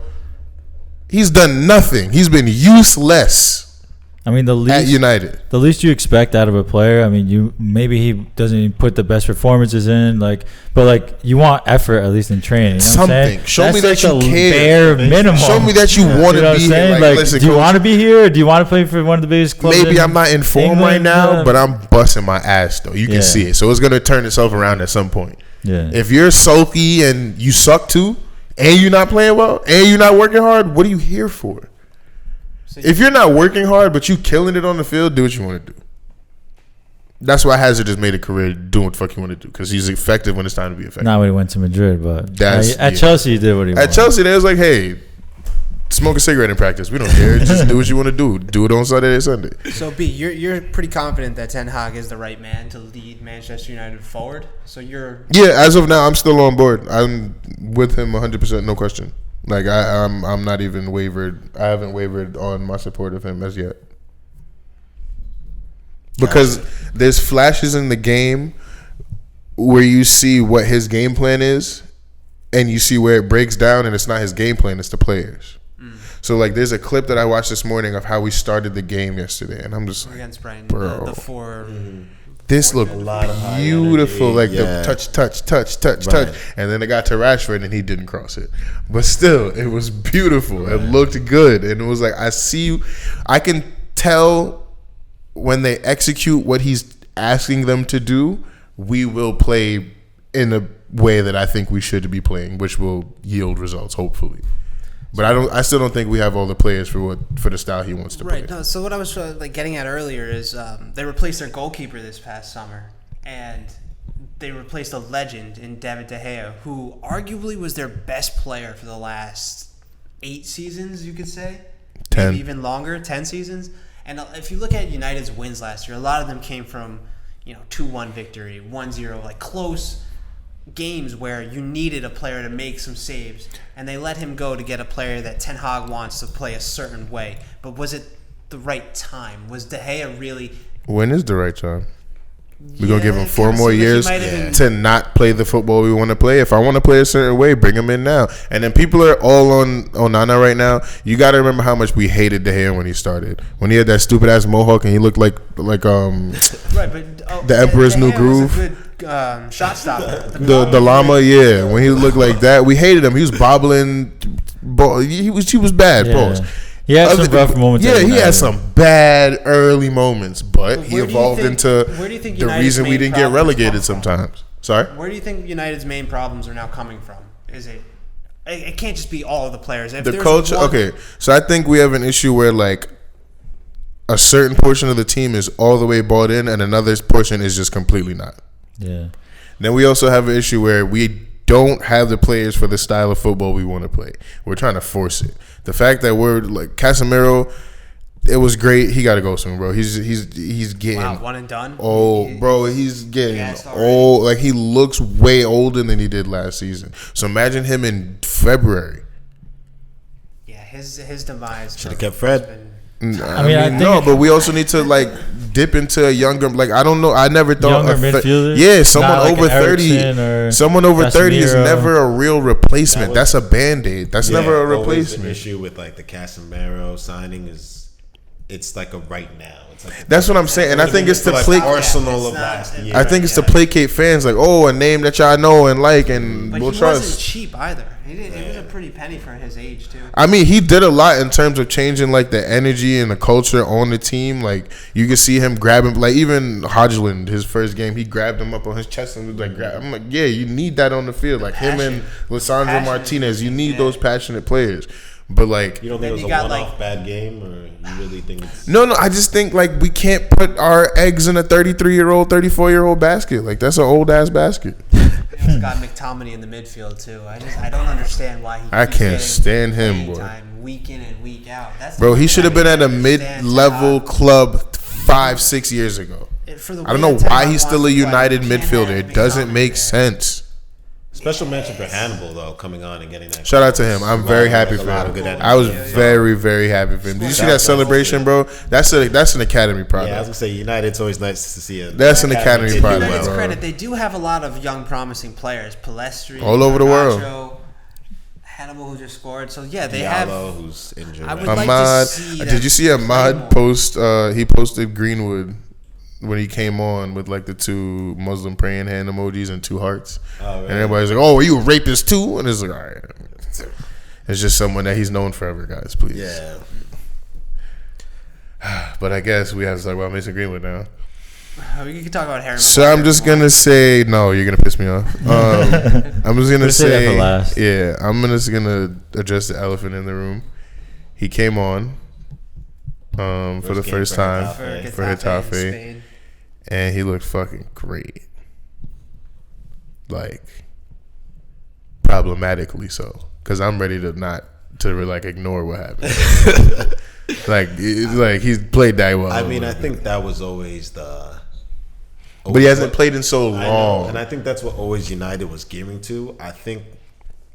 He's done nothing. He's been useless I mean, at United. the least you expect out of a player. I mean, maybe he doesn't even put the best performances in, like, but like you want effort at least in training. You know Something. What I'm saying? Show That's me that like you a care. Bare minimum. Show me that you want You to know what be I'm saying? here. Like, Listen, do you coach, want to be here? Or do you want to play for one of the biggest clubs? maybe in I'm not in form England? right now, Yeah. but I'm busting my ass though. You can Yeah. see it. So it's gonna turn itself around at some point. Yeah. If you're sulky and you suck too, and you're not playing well, and you're not working hard, what are you here for? If you're not working hard but you killing it on the field, do what you want to do. That's why Hazard has made a career doing what the fuck he want to do, because he's effective when it's time to be effective. Not when he went to Madrid, but That's- at yeah. Chelsea he did what he wanted. At Chelsea, they was like, hey, smoke a cigarette in practice. We don't care. Just do what you want to do. Do it on Saturday and Sunday. So, B, you're pretty confident that Ten Hag is the right man to lead Manchester United forward. So you're Yeah, as of now, I'm still on board. I'm with him 100%, no question. Like I'm not even wavered. I haven't wavered on my support of him as yet. Because there's flashes in the game where you see what his game plan is, and you see where it breaks down, and it's not his game plan, it's the players. So, like, there's a clip that I watched this morning of how we started the game yesterday, and I'm just like, against Brighton, bro, the four. this looked lot of high beautiful. energy. Like, Yeah. the touch. Right. And then it got to Rashford, and he didn't cross it. But still, it was beautiful. It looked good. And it was like, I can tell when they execute what he's asking them to do, we will play in a way that I think we should be playing, which will yield results, hopefully. But I still don't think we have all the players for the style he wants to play. Right. No, so what I was getting at earlier is they replaced their goalkeeper this past summer, and they replaced a legend in David De Gea, who arguably was their best player for the last 8 seasons, you could say. 10. Maybe even longer, 10 seasons. And if you look at United's wins last year, a lot of them came from 2-1 victory, 1-0, like close games where you needed a player to make some saves, and they let him go to get a player that Ten Hag wants to play a certain way. But was it the right time? Was De Gea really? When is the right time? We're going to give him it 4 kinda more seemed like he years might have been- to not play the football we want to play. If I want to play a certain way, bring him in now. And then people are all on Onana right now. You got to remember how much we hated De Gea when he started. When he had that stupid-ass mohawk and he looked like Right, but The Emperor's De New Gea Groove. was a good shot stopper. the llama, yeah. When he looked like that, we hated him. He was bobbling. He was bad, pause. He had some rough moments. Yeah, every he now had and some bad early moments, but he Where do you evolved think- into where do you think the United's reason we main didn't get problems relegated come from? sometimes. Sorry? Where do you think United's main problems are now coming from? Is it? It can't just be all of the players. If The there's culture. one- Okay, so I think we have an issue where like a certain portion of the team is all the way bought in, and another portion is just completely not. Yeah. Then we also have an issue where we don't have the players for the style of football we want to play. We're trying to force it. The fact that we're like Casemiro, it was great. He got to go soon, bro. He's getting Wow, one and done. bro. He's getting gassed already. old. Like he looks way older than he did last season. So imagine him in February. Yeah, his demise. Should've kept Fred. has been- I mean, I mean, think no, but we also need to like dip into a younger. Like I don't know. I never thought Younger midfielder? Yeah, someone Not like over an 30. Eriksen or Someone over 30 is Casemiro. never a real replacement. That was- That's a band-aid. That's never a always replacement. The issue with like the Casemiro signing is it's like a right now. It's like That's what I'm saying, and I think it's to like play. Arsenal It's of not- last year. I think it's to placate fans. Like, oh, a name that y'all know and like, and But we'll he wasn't trust. cheap either. It was a pretty penny for his age too. I mean, he did a lot in terms of changing like the energy and the culture on the team. Like you can see him grabbing, like even Hodgland, his first game, he grabbed him up on his chest and was like, I'm like, yeah, you need that on the field. Like him and Lisandro Passion. Martinez, you need Yeah. those passionate players. But like, You don't Then think it you was a got, one-off like- bad game, or you really think it's no, I just think like we can't put our eggs in a 33-year-old, 34-year-old basket. Like that's an old ass basket. He also got McTominay in the midfield too. I don't understand why he. I keeps can't getting stand him, playing boy. Time week in and week out. That's Bro, the he thing should have I been at a don't understand. mid-level club 5-6 years ago. For the I don't way know that why Ten he's Hag still a wants to play, United you can't midfielder. have It doesn't McTominay make there. sense. special mention for Hannibal though, coming on and getting that. Shout out to him. I'm very happy Like, a for lot him. of good energy. I was Yeah. very, very happy for him. Did you see Shout that out to celebration, him. bro? That's an academy Yeah, I was product. gonna say United's always nice to see it. That's an academy To product, United's bro. credit, they do have a lot of young, promising players. Palestri, All over the world. Garnacho, Hannibal, who just scored. So yeah, they have. Diallo, who's injured. I would right? like to Ahmad, see that did you see play Ahmad more. post? He posted Greenwood when he came on with like the 2 Muslim praying hand emojis and 2 hearts, Oh, and really? everybody's like, "Oh, are you a rapist too?" And it's like, all right, it's just someone that he's known forever, guys. Please, Yeah. But I guess we have to talk about Mason Greenwood now. We can talk about Harry. So I'm just gonna say no. You're gonna piss me off. I'm just gonna We'll save that say for last. yeah. I'm just gonna address the elephant in the room. He came on for the First game first for time Getafe. for Getafe, and he looked fucking great. Like problematically so, because I'm ready to not to like ignore what happened. like he's played that well. I mean, I think that was always the. but he hasn't played in so I know, long. and I think that's what always United was gearing to. I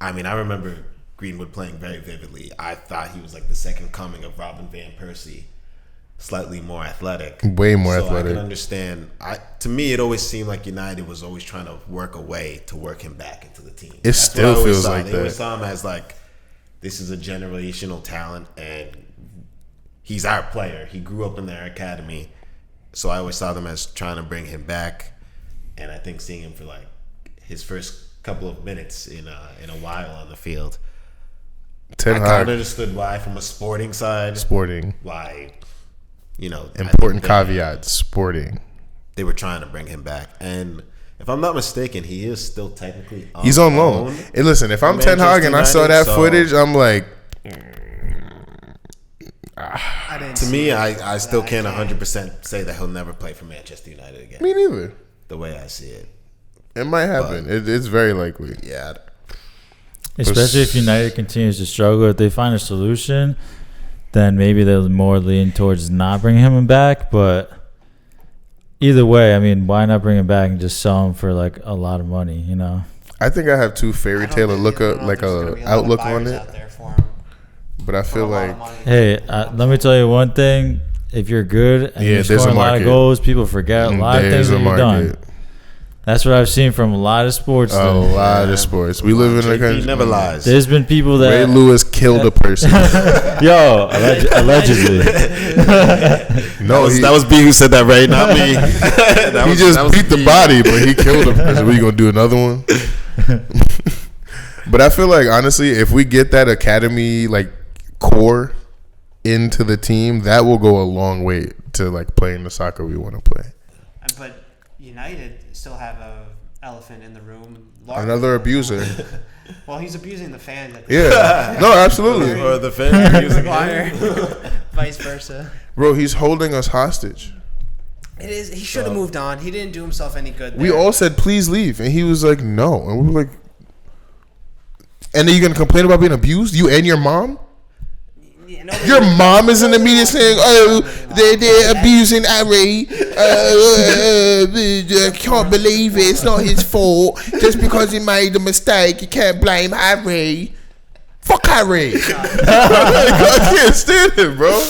remember Greenwood playing very vividly. I thought he was like the second coming of Robin van Persie, slightly more athletic. Way more so athletic. I can understand. To me, it always seemed like United was always trying to work a way to work him back into the team. It That's still what I always feels saw. like They that. always saw him as like, this is a generational talent, and he's our player. He grew up in their academy, so I always saw them as trying to bring him back. And I think seeing him for like his first couple of minutes in a while on the field, Ten I kind Hag, of understood why from a sporting side. Sporting. Why, Important caveat, sporting. They were trying to bring him back, and if I'm not mistaken, he is still technically He's on loan. Hey, listen, if I'm Ten Hag and I saw that footage, I'm like, I didn't to see me, it. I still can't 100% say that he'll never play for Manchester United again. me neither. The way I see it, It might happen. It's very likely. yeah. Especially if United continues to struggle. If they find a solution, then maybe they'll more lean towards not bringing him back. But either way, I mean, why not bring him back and just sell him for like a lot of money, you know? I think I have too fairy tale outlook on it, but I feel like Hey, let me tell you one thing. If you're good and you're there's a scoring a lot market. of goals, people forget a lot of things there's that a you've done. market. That's what I've seen from a lot of sports. A lot of sports. We live in a JP country. never lies. There's been people that Ray Lewis killed a person. Yo, allegedly. No, that was B who said that, right? Not me. He just beat the body, but he killed a person. We gonna do another one? But I feel like honestly, if we get that academy like core into the team, that will go a long way to like playing the soccer we want to play. But United still have a elephant in the room. Another abuser. Well, he's abusing the fans. Yeah. No, absolutely. Or the fans using Vice versa. Bro, he's holding us hostage. It is. He should have moved on. He didn't do himself any good. We there. all said please leave, and he was like no, and we were like, and then you gonna complain about being abused? You and your mom? Yeah, Your mom is in the media saying, "Oh, they're abusing Harry. I can't believe it. It's not his fault. Just because he made a mistake, you can't blame Harry. Fuck Harry. I can't stand it, bro.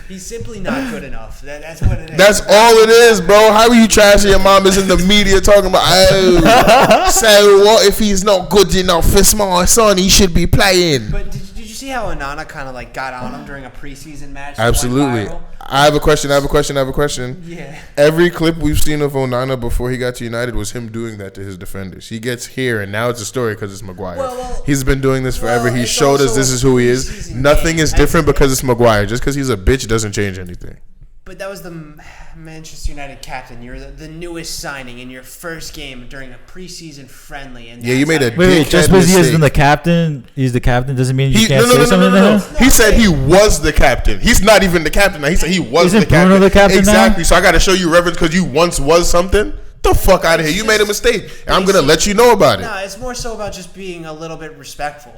He's simply not good enough. That's what it is. That's all it is, bro. How are you trashing your mom is in the media talking about, oh, so what if he's not good enough for my son? He should be playing." But did you see how Onana kind of like got on him during a preseason match? that went Absolutely. viral? I have a question. Yeah. Every clip we've seen of Onana before he got to United was him doing that to his defenders. He gets here, and now it's a story because it's Maguire. Well, he's been doing this forever. He it's showed us also this is who he is. preseason Nothing game. is different because it's Maguire. Just because he's a bitch doesn't change anything. But that was the Manchester United captain. You're the newest signing in your first game during a preseason friendly. And Yeah, you made a Wait, dickhead just because he mistake. isn't the captain, he's the captain doesn't mean you He, can't no, say something to him? He said he was the captain. He's not even the captain now. He said he was Isn't the captain. Bruno the captain now? Exactly. So I got to show you reverence because you once was something. The fuck out of here. You made a mistake. And I'm going to let you know about it. No, it's more so about just being a little bit respectful.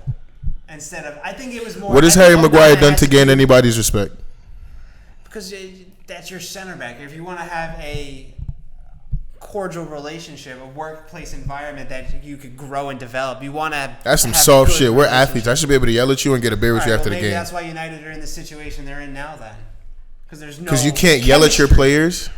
Instead of, I think it was more. What has I think Harry Maguire Onana done has to gain anybody's respect? Because that's your center back. If you want to have a cordial relationship, a workplace environment that you could grow and develop, you want to. That's some have soft good shit. We're relationships. athletes. I should be able to yell at you and get a beer with All you right, after well, the maybe game. that's why United are in the situation they're in now. Then, because there's no. Because you can't yell at your chemistry. players.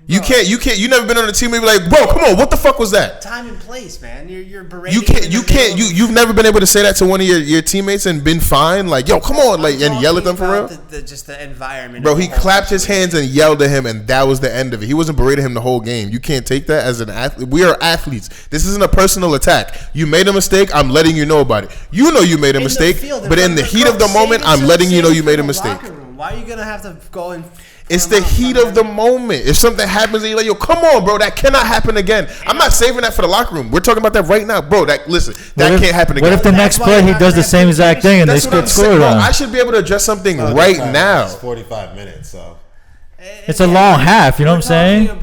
You can't. You never been on a team where you be like, bro, come on, what the fuck was that? Time and place, man. You're berating. You've never been able to say that to one of your teammates and been fine. Like, yo, come on, like, and yell at them for real. Just the environment. Bro, of the he whole clapped his situation. hands and yelled at him, and that was the end of it. He wasn't berating him the whole game. You can't take that as an athlete. We are athletes. This isn't a personal attack. You made a mistake. I'm letting you know about it. You know you made a In the mistake, field, but in the heat of the moment, I'm letting you know you made a mistake. Why are you gonna have to go and? It's the heat of the moment. If something happens and you're like, yo, come on, bro, that cannot happen again. I'm not saving that for the locker room. We're talking about that right now, bro. That can't happen again. What if the next play he does the same exact thing and they That's what I'm get saying, scored bro. on? I should be able to address something right now. It's 45 minutes, so. It's a long half, you know what I'm saying? We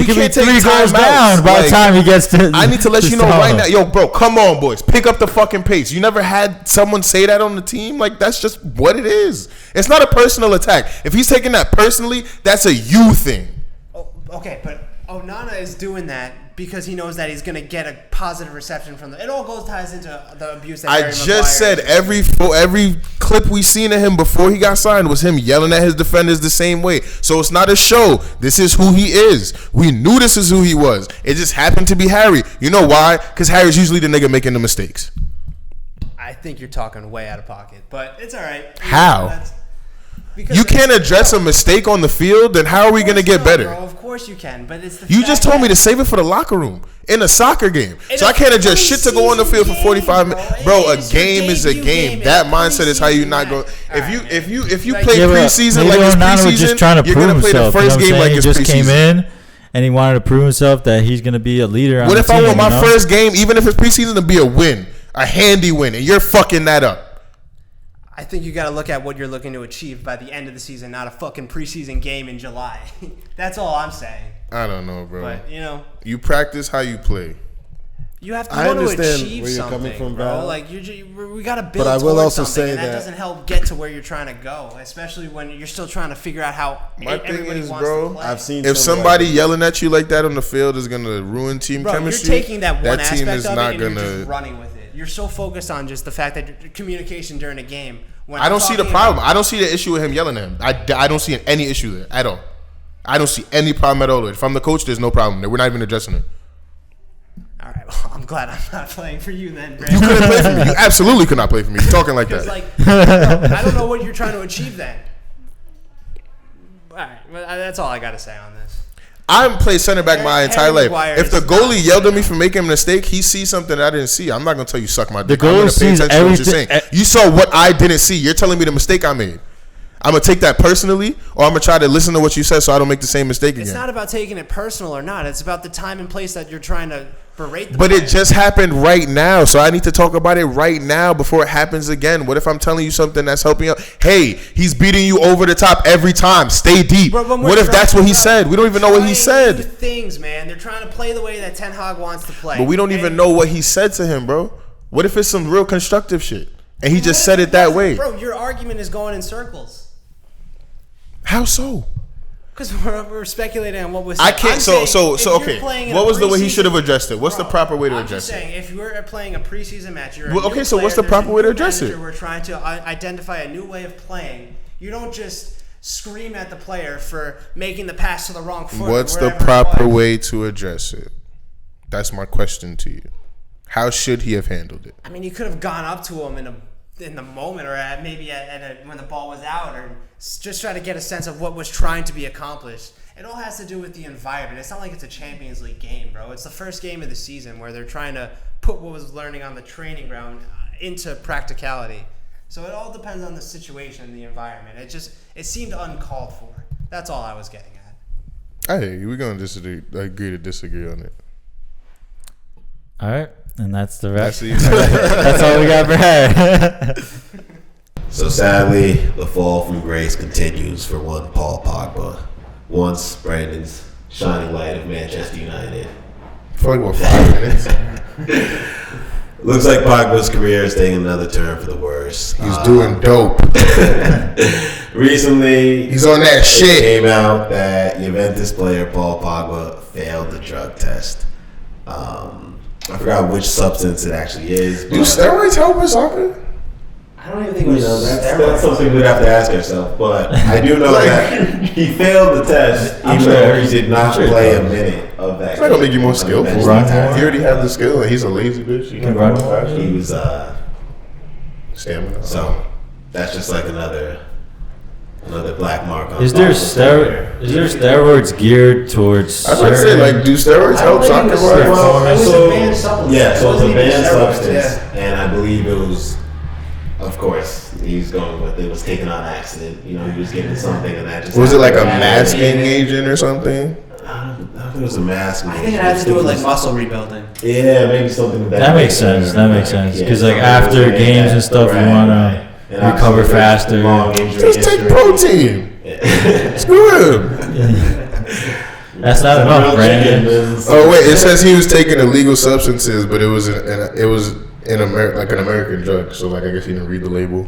It could be can't take 3 goals timeouts. down by the Like, time he gets to. I need to let to you know right stall. now. Yo, bro, come on, boys. Pick up the fucking pace. You never had someone say that on the team? Like, that's just what it is. It's not a personal attack. If he's taking that personally, that's a you thing. Oh, okay, but Onana is doing that because he knows that he's going to get a positive reception from them. It all ties into the abuse that I Harry just Maguire said is. every clip we seen of him before he got signed was him yelling at his defenders the same way. So it's not a show. This is who he is. We knew this is who he was. It just happened to be Harry. You know why? Because Harry's usually the nigga making the mistakes. I think you're talking way out of pocket, but it's all right. How? You can't address a mistake on the field, then how are we going to get better? Bro, of course you can, but it's the You just told me to save it for the locker room in a soccer game. So I can't adjust shit to go on the field for 45 minutes. Bro, a game is a game. That mindset is how you not go. If you play preseason like it's preseason, you're going to play the first game like it's preseason. He just came in and he wanted to prove himself that he's going to be a leader on the team. What if I want my first game, even if it's preseason, to be a win, a handy win, and you're fucking that up? I think you got to look at what you're looking to achieve by the end of the season, not a fucking preseason game in July. That's all I'm saying. I don't know, bro. But, you practice how you play. You have to I want to understand achieve where you're something, coming from, bro. Val. Like we got to build But I will towards also something, say and that that- doesn't help get to where you're trying to go, especially when you're still trying to figure out how My thing everybody is, wants bro, to play. I've seen If some, somebody like, yelling at you like that on the field is going to ruin team Bro, chemistry, you're taking that one team aspect is of not it and going you're just to. running with it. You're so focused on just the fact that communication during a game. When I don't see the talking problem. about- I don't see the issue with him yelling at him. I don't see any issue there at all. I don't see any problem at all. If I'm the coach, there's no problem there. We're not even addressing it. All right, well, I'm glad I'm not playing for you then, You Brandon. couldn't play for me. You absolutely could not play for me. You're talking like that. Because, like, I don't know what you're trying to achieve then. All right, well, that's all I got to say on this. I'm played center back my entire life. Maguire If the is goalie not- yelled at me for making a mistake, he sees something that I didn't see. I'm not gonna tell you suck my dick. The I'm gonna goalie pay sees attention to what you're saying. everything. You saw what I didn't see. You're telling me the mistake I made. I'm gonna take that personally, or I'm gonna try to listen to what you said so I don't make the same mistake again. It's not about taking it personal or not. It's about the time and place that you're trying to berate the But player. it just happened right now, so I need to talk about it right now before it happens again. What if I'm telling you something that's helping out? Hey, he's beating you over the top every time. Stay deep. Bro, when we're What if that's what he trying- said? We don't even know what he trying new said. things, man. They're trying to play the way that Ten Hag wants to play. But we don't even know what he said to him, bro. What if it's some real constructive shit and he just said it that way? Bro, your argument is going in circles. How so? Because we're speculating on what was said. I can't. I'm So saying if you're okay. playing in What a was the way he preseason- should have addressed it? What's the Bro, proper way to I'm address just saying, if you're playing a preseason match, you're a Well, new okay, so what's player, the proper there's a way to new address manager, it? We're trying to identify a new way of playing. You don't just scream at the player for making the pass to the wrong foot. What's the wherever it proper was. way to address it? That's my question to you. How should he have handled it? I mean, you could have gone up to him in the moment, or when the ball was out, or just try to get a sense of what was trying to be accomplished. It all has to do with the environment. It's not like it's a Champions League game, bro. It's the first game of the season where they're trying to put what was learning on the training ground into practicality. So it all depends on the situation and the environment. It seemed uncalled for. That's all I was getting at. I hear you. We're gonna agree to disagree on it. All right, and that's the rest. That's That's all we got for her. So sadly, the fall from grace continues for one Paul Pogba, once Brandon's shining light of Manchester United. For like, what, 5 minutes? Looks like Pogba's career is taking another turn for the worse. He's doing dope. Recently, He's on that it shit. came out that Juventus player Paul Pogba failed the drug test. I forgot which substance it actually is. Do but steroids help in soccer? I don't even think we know. That's something we'd have to ask ourselves. But I do know that he failed the test, I'm even sure- though he did not I'm sure he play a does. minute of that. It's not gonna make you more game. skillful. Run He more. already had the skill, and he's a lazy bitch. He can run more. He was Stamina. so that's just like another black mark on Is there Pogba's career. steroids geared towards? I was about to say, like, do steroids help soccer? Well, It was so- a banned supplement. Yeah, so it's a It wasn't even banned steroids, substance, yeah. and I believe it was, of course, he's going with it was taken on accident. You know, he was given something, and that just Was it like a happened. masking agent or something? I don't think it was a mask. I think it had to do with like muscle rebuilding. Yeah, maybe something of that. That makes nature. sense. That makes sense. Yeah, 'Cause, like, something after like games that. and stuff, you Right, wanna right. And recover obviously, faster. long injury Just take history. protein. Screw him. That's not enough, Brandon. Oh wait, it says he was taking illegal substances, but it was in like an American drug. So like I guess he didn't read the label.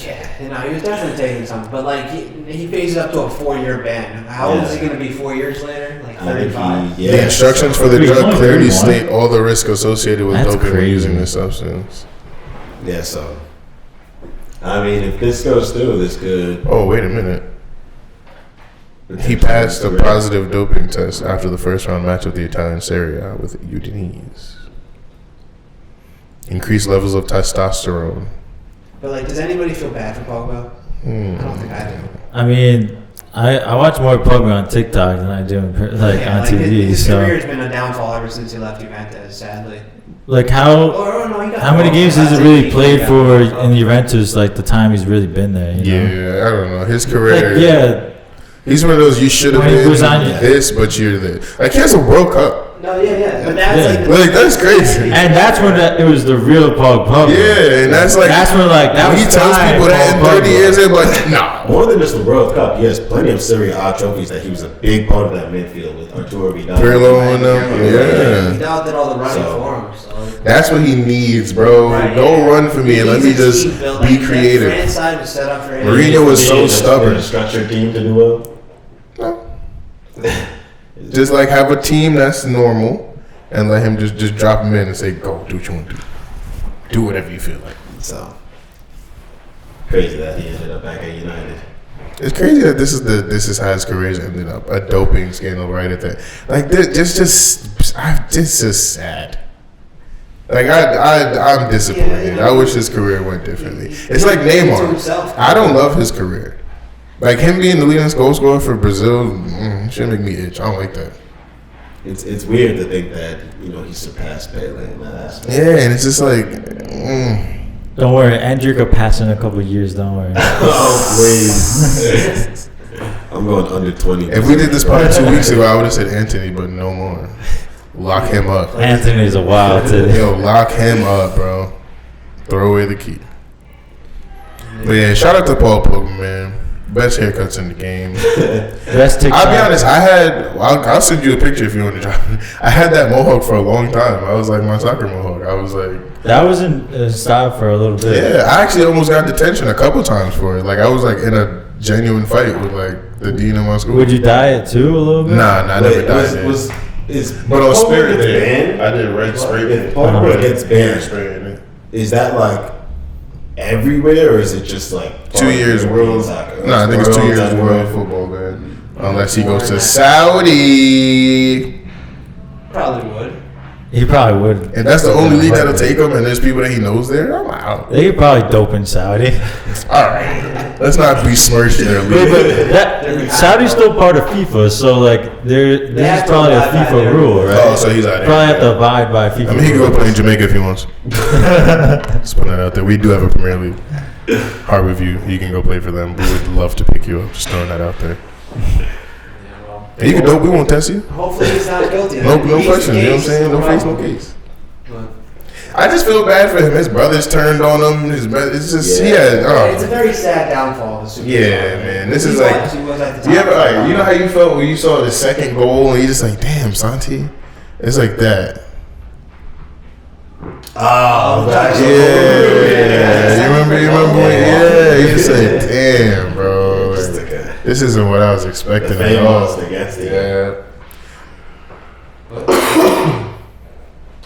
Yeah, he was definitely taking something, but like he phased up to a 4-year ban. How old is he going to be 4 years later? Like 35. The instructions for the drug clearly state all the risk associated with doping when using this substance. Yeah, so I mean, if this goes through, this could. Oh, wait a minute. He passed a positive doping test after the first round match of the Italian Serie A with Udinese. Increased levels of testosterone. But like, does anybody feel bad for Pogba? I don't think I do. I mean, I watch more Pogba on TikTok than I do on TV. His So career's been a downfall ever since he left Juventus, sadly. like how many games has he really played for in Juventus? Like the time he's really been there. You know? Yeah, I don't know. His career. Like, yeah. He's one of those you should have When he been was on- this, but you're this. Like he has a World Cup. No, yeah. But that's Like that's crazy. And that's when it was the real Pogba. Yeah, and that's like That's when like that when he was tells prime people that in Pogba. 30 years, they're like, nah. More than just the World Cup, he has plenty of Serie A trophies that he was a big part of that midfield with Arturo Vidal. Pirlo and them, yeah. Vidal did all the running So- for him. So. That's what he needs, bro. Right, Don't yeah. run for me and let me just be That creative. France side was set up for him. Mourinho was so stubborn. A structured team to do well. Just like have a team that's normal and let him just drop him in and say, go, do what you want to do. Do whatever you feel like. So crazy that he ended up back at United. It's crazy that this is how his career's ended up. A doping scandal right at that. Like this just sad. Like I'm disappointed. I wish his career went differently. It's like Neymar. I don't love his career. Like him being the leading goal scorer for Brazil, should make me itch. I don't like that. It's weird to think that he surpassed Pele in that aspect. Yeah, and it's just like. Don't worry, Andrew could pass in a couple of years. Don't worry. Oh please! I'm going under 20. If we did this probably 2 weeks ago, I would have said Anthony, but no more. Lock him up. Anthony's a wild too. Yo, lock him up, bro. Throw away the key. But yeah, shout out to Paul Pogba, man. Best haircuts in the game. Best TikTok. I'll be honest, I'll send you a picture if you want to drop it. I had that mohawk for a long time. I was like my soccer mohawk. I was like. That was in style for a little bit. Yeah, I actually almost got detention a couple times for it. Like I was like in a genuine fight with like the dean of my school. Would you dye it too a little bit? Nah, I never dyed it. But on Spirit Day, I did red spray. If Pogba gets banned, spray. is that like everywhere, or is it just like 2 years world? No, I think it's 2 years world football ban. Unless he goes to Saudi. Probably would. He probably would. And that's the only league that'll take him, and there's people that he knows there. I'm out. They could probably dope in Saudi. All right, let's not besmirch their league. Saudi's still part of FIFA, so like this is probably a FIFA rule, right? Oh, so he's out. Probably have to abide by FIFA. I mean, he can go rules. play in Jamaica if he wants. Just putting that out there. We do have a Premier League. Harborview, you can go play for them. We would love to pick you up. Just throwing that out there. And you can dope. We won't test you. Hopefully he's not guilty. No questions. You know what I'm saying? No face, no case. I just feel bad for him. His brothers turned on him. It's just It's a very sad downfall of the Super Bowl. man. This is like. He was at the You top. ever? You know how you felt when you saw the second goal and you just like, damn, Santi. It's like that. Oh, Yeah. You remember? Yeah. You just like, damn, bro. This isn't what I was expecting at all. Yeah.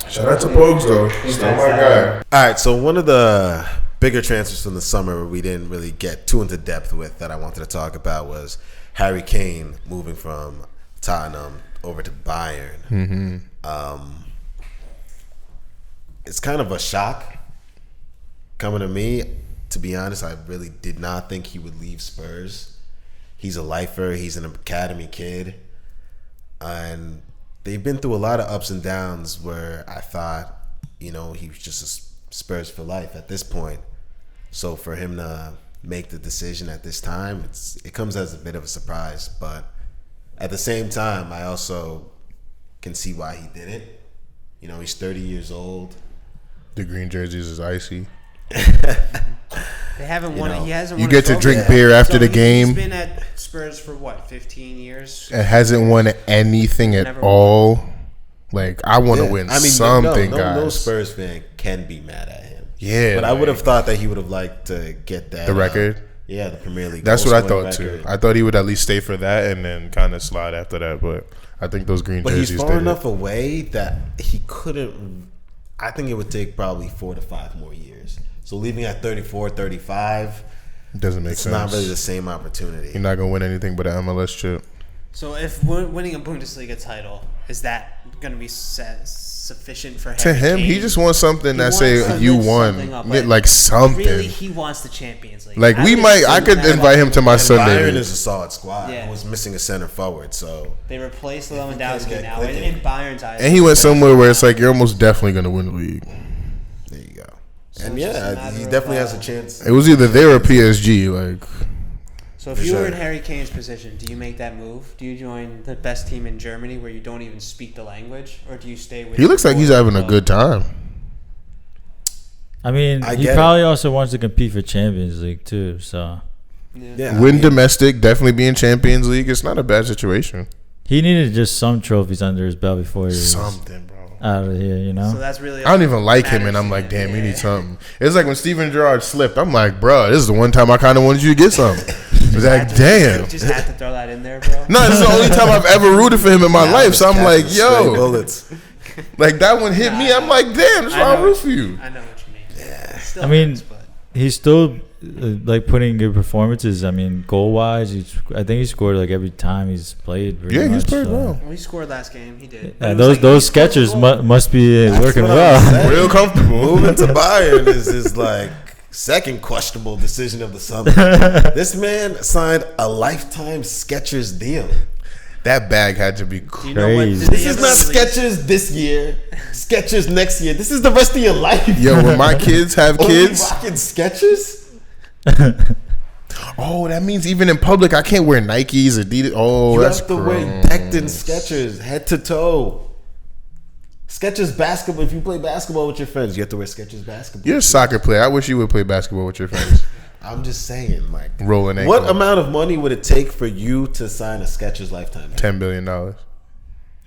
Shout out to Pogues though. Still my guy. All right, so one of the bigger transfers from the summer we didn't really get too into depth with that I wanted to talk about was Harry Kane moving from Tottenham over to Bayern. Mm-hmm. It's kind of a shock coming to me. To be honest, I really did not think he would leave Spurs. He's a lifer. He's an academy kid. And they've been through a lot of ups and downs where I thought, he was just a Spurs for life at this point. So for him to make the decision at this time, it comes as a bit of a surprise. But at the same time, I also can see why he did it. He's 30 years old. The green jerseys is icy. They haven't won. He hasn't. You won get a to trophy. drink beer after the He's game. been at Spurs for what, 15 years? It hasn't won anything at Never all. Like I want to win something, no guys. Spurs fan can be mad at him. Yeah, but I like- would have thought that he would have liked to get that The record? Yeah, the Premier League. That's what I goal-scoring thought too. record. I thought he would at least stay for that and then kind of slide after that. But I think those green But jerseys. he's far did it. enough away that he couldn't. I think it would take probably 4 to 5 more years. So leaving at 34, 35, Doesn't make it's sense. not really the same opportunity. You're not gonna win anything but an MLS chip. So if winning a Bundesliga title, is that going to be sufficient for To Harry him, Kane? he just wants something that wants say to you lift won, something up, but like something. Really, he wants the Champions League. Like I would I assume could that invite him to my And Sunday. Bayern is a solid squad. Yeah. It was missing a center forward, so They replaced can Lewandowski get now clicking. in Bayern's eyes. And he went somewhere where it's like you're almost definitely gonna win the league. there you go. So And it's just a yeah, matter he of, definitely has a chance. It was either there or PSG. Like So if For you were sure. in Harry Kane's position, do you make that move? Do you join the best team in Germany where you don't even speak the language, or do you stay with? he looks like he's your having a club? good time. I mean, I he get probably also wants to compete for Champions League too. So Yeah, Win I mean, domestic, definitely be in Champions League. It's not a bad situation. he needed just some trophies under his belt before he was Something, bro. out of here. You know. So that's really. I don't even like him, and matters I'm to like, him. damn, we Yeah. need something. It's like when Steven Gerrard slipped. I'm like, bro, this is the one time I kind of wanted you to get something. It's like, damn. Just had to throw that in there, bro. No, this is the only time I've ever rooted for him in my life. So I'm catching like, straight yo, bullets. like that one hit me. I'm like, damn, that's I why I know root what for you. I know what you mean. Yeah. Still I mean, hurts, but He's still like putting good performances. I mean, goal wise, I think he scored like every time he's played. pretty Yeah, he's much, played so. well. he scored last game. He did. Yeah, It was those like, those he scored the sketchers goal. must be working what I'm well. saying. Real comfortable. Moving to Bayern is his like second questionable decision of the summer. This man signed a lifetime Skechers deal. That bag had to be Do you know what? Crazy. Did This they is ever not release- Skechers this year, Skechers next year. This is the rest of your life. Yo, when my kids have Only kids, rocking Skechers. oh, that means even in public, I can't wear Nikes, Adidas. Oh, You that's have to wear gross. decked in Skechers, head to toe. Skechers basketball. If you play basketball with your friends, you have to wear Skechers basketball. You're a shoes. soccer player. I wish you would play basketball with your friends. I'm just saying, like, Rolling ankle. what amount of money would it take for you to sign a Skechers lifetime? $10 billion.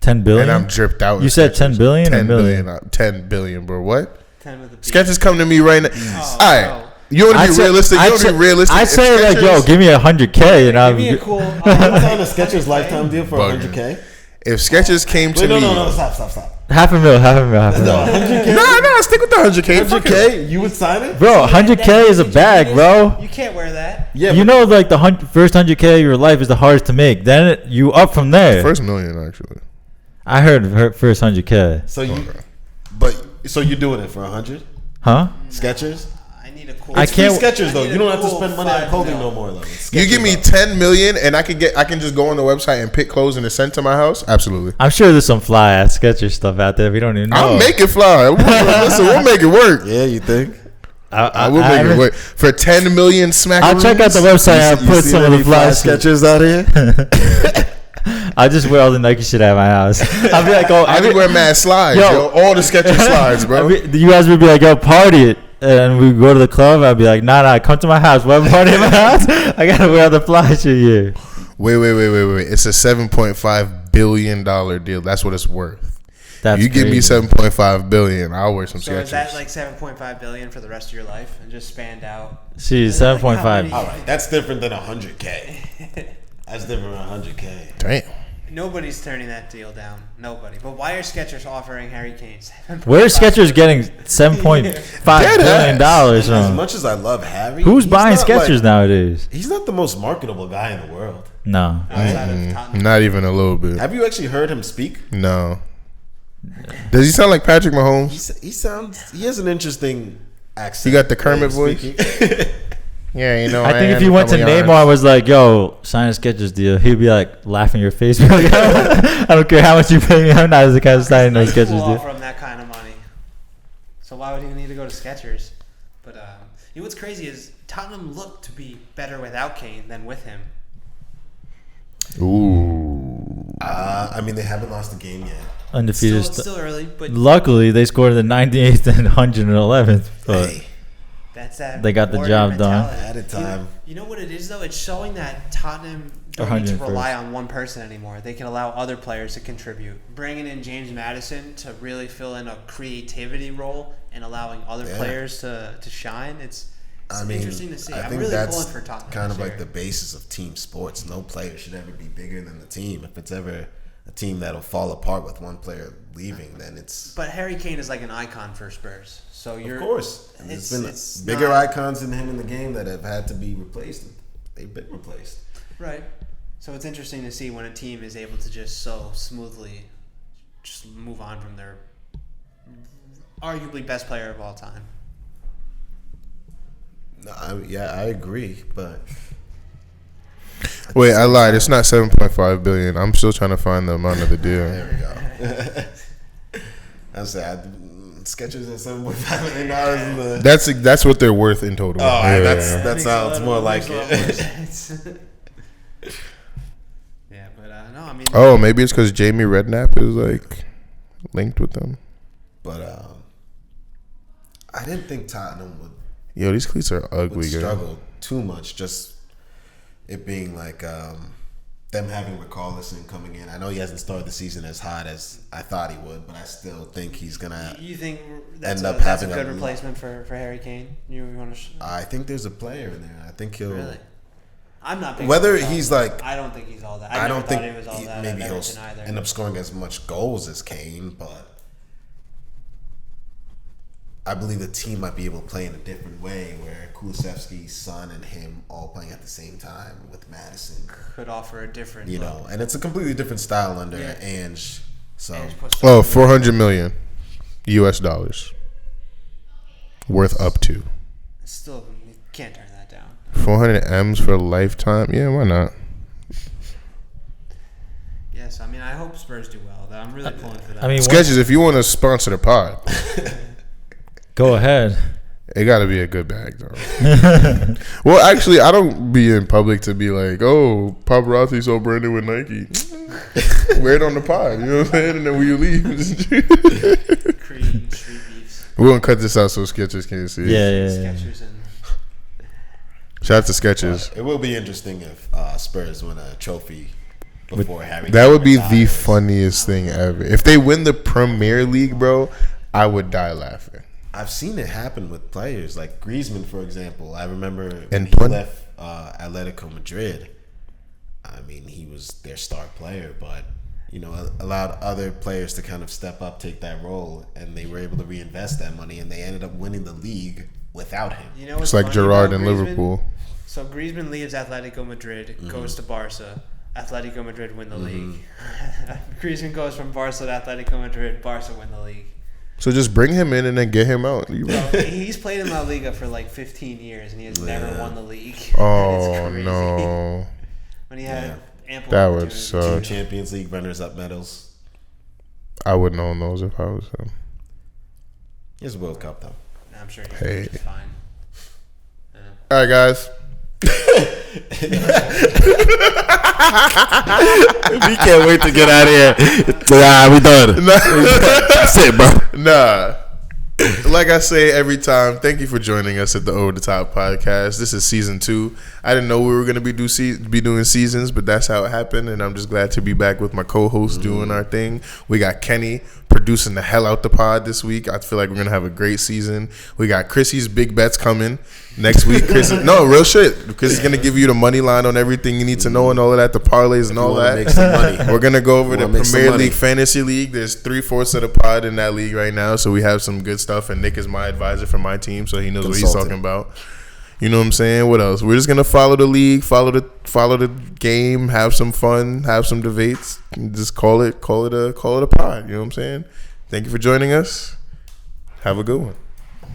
10 billion. And I'm dripped out. in You said Skechers. 10 billion or 10 million? billion. 10 billion, bro. What? 10 with a B. Skechers come to me right now. Oh, All right. no. You want to I'd be say- realistic? You want to be realistic? I'd If say like, yo, Skechers- give me 100K and Give me a I'm. cool. You sign a Skechers lifetime deal for Bugging. 100K? If Skechers came to Wait, me, no, stop. Half a mil. No, 100K. no, stick with the 100K. 100K, you would sign it? Bro, 100K is a bag, bro. You can't wear that. Yeah, You know, like the first 100K of your life is the hardest to make. Then you up from there. First million, actually. I heard first 100K. so you, so you're doing it for 100 Huh? Skechers? I need a cool. I It's can't- free Skechers though. I need You don't a have to cool spend money on 5 clothing mil. no more though. It's You give Skechers me though. 10 million, and I can just go on the website and pick clothes and it's sent to my house. Absolutely. I'm sure there's some fly ass Skechers stuff out there. We don't even know. I'll make it fly. Listen, we'll make it work. Yeah, you think? I will make it work for 10 million smackaroos. I'll check out the website and You put see some of any the fly shit. Skechers out here? I just wear all the Nike shit at my house. I'll be like, oh, I be wearing mad slides, Yo. yo. All the Skechers slides, bro. You guys would be like, yo, party it. And we go to the club. I'd be like, nah, come to my house. What party at my house? I gotta wear all the fly shit here. Wait. It's a $7.5 billion deal. That's what it's worth. That's You give me crazy. $7.5 billion, I'll wear some So Skechers. is that like 7.5 billion for the rest of your life and just spanned out? See, Like, how 7.5. many- All right, that's different than 100K. That's different than 100K. Damn. Nobody's turning that deal down. Nobody. But why are Skechers offering Harry Kane 7.5 Where's Skechers getting $7.5 Dead billion ass. As from? much as I love Harry, Who's he's buying not, Skechers like, nowadays? He's not the most marketable guy in the world. No. outside of Tottenham? Not even a little bit. Have you actually heard him speak? No. Does he sound like Patrick Mahomes? He has an interesting accent. He got the Kermit way of voice? speaking. Yeah, you know. I think if you went to Neymar and was like, yo, sign a Skechers deal, he'd be like, laughing in your face. Be like, I don't care how much you pay me. I'm not the kind of signing no Nice Skechers pull off deal. from that kind of money. So why would he need to go to Skechers? But you know what's crazy is Tottenham looked to be better without Kane than with him. Ooh. I mean, they haven't lost a game yet. Undefeated. Still early, but Luckily, they scored in the 98th and 111th. But Hey, That's that. They got the warrior job done. mentality. At a time. You know what it is though? It's showing that Tottenham don't need to rely on one person anymore. They can allow other players to contribute. Bringing in James Maddison to really fill in a creativity role and allowing other players to shine. It's interesting to see. I I'm think really that's pulling for Tottenham. kind of this like year. the basis of team sports. No player should ever be bigger than the team. If it's ever a team that'll fall apart with one player leaving, then it's. But Harry Kane is like an icon for Spurs. So you're. Of course. There's been it's bigger not- icons than him in the game that have had to be replaced. They've been replaced. Right. So it's interesting to see when a team is able to just so smoothly just move on from their arguably best player of all time. No, I agree, but Wait, I lied. It's not 7.5 billion. I'm still trying to find the amount of the deal. there we go. I said Skechers at $7.5 million in the. That's what they're worth in total. That sounds more like it. Yeah, but no, I mean. Oh, maybe it's because Jamie Redknapp is like linked with them. But I didn't think Tottenham would Yo, these cleats are ugly, girl. struggle too much. Just it being like them having Richarlison coming in. I know he hasn't started the season as hot as I thought he would, but I still think he's gonna. You think that's End up that's a having good a- replacement for Harry Kane? You want to? I think there's a player in there. I think he'll. Really? I'm not. big Whether on him. he's like. I don't think he's all that. I don't think he was all that. maybe at he'll Everton either. end up scoring as much goals as Kane, but I believe the team might be able to play in a different way where Kulusevski's son and him all playing at the same time with Madison. Could offer a different. You look. know, and it's a completely different style under Ange. So Ange puts Oh, something- 400 million US dollars. Worth up to. Still, you can't turn that down. 400 M's for a lifetime? Yeah, why not? Yes, I mean I hope Spurs do well. Though I'm really pulling for that. I mean, Sketches, if you want to sponsor the pod, go ahead. it got to be a good bag, though. Well, actually, I don't be in public to be like, oh, paparazzi so branded with Nike. Wear it on the pod, you know what I'm saying? And then when you leave, Creed street beefs, we're going to cut this out so Sketches can't see. Yeah. Skechers, and Shout out to Sketches. it will be interesting if Spurs win a trophy before Harry. That Kane would be the retires. funniest thing ever. If they win the Premier League, bro, I would die laughing. I've seen it happen with players like Griezmann, for example. I remember when And he Pun- left Atletico Madrid. I mean, he was their star player, but you know, allowed other players to kind of step up, take that role, and they were able to reinvest that money, and they ended up winning the league without him. you know what's It's like funny Gerrard about in Griezmann? Liverpool. So Griezmann leaves Atletico Madrid, goes to Barca. Atletico Madrid win the league. Griezmann goes from Barca to Atletico Madrid. Barca win the league. So just bring him in and then get him out. He's played in La Liga for like 15 years and he has never won the league. Oh, It's crazy. no. When he had ample That would opportunity. suck. Two Champions League runners-up medals. I wouldn't own those if I was him. He has a World Cup though. I'm sure he's Hey. just fine. All right, guys. We can't wait to get out of here. We done. That's it, bro. Nah. Like I say every time, thank you for joining us at the Over the Top podcast. This is season 2. I didn't know we were going to be doing seasons, but that's how it happened. And I'm just glad to be back with my co-host doing our thing. We got Kenny producing the hell out the pod this week. I feel like we're going to have a great season. We got Chrissy's big bets coming next week. No, real shit. Chris is going to give you the money line on everything you need to know and all of that, the parlays and all wanna that. make some money. We're going to go over the wanna make some Premier money. League Fantasy League. There's 3/4 of the pod in that league right now, so we have some good stuff. And Nick is my advisor for my team, so he knows what he's Consultant. talking about. You know what I'm saying? What else? We're just gonna follow the league, follow the game, have some fun, have some debates, and just call it a pod. You know what I'm saying? Thank you for joining us. Have a good one.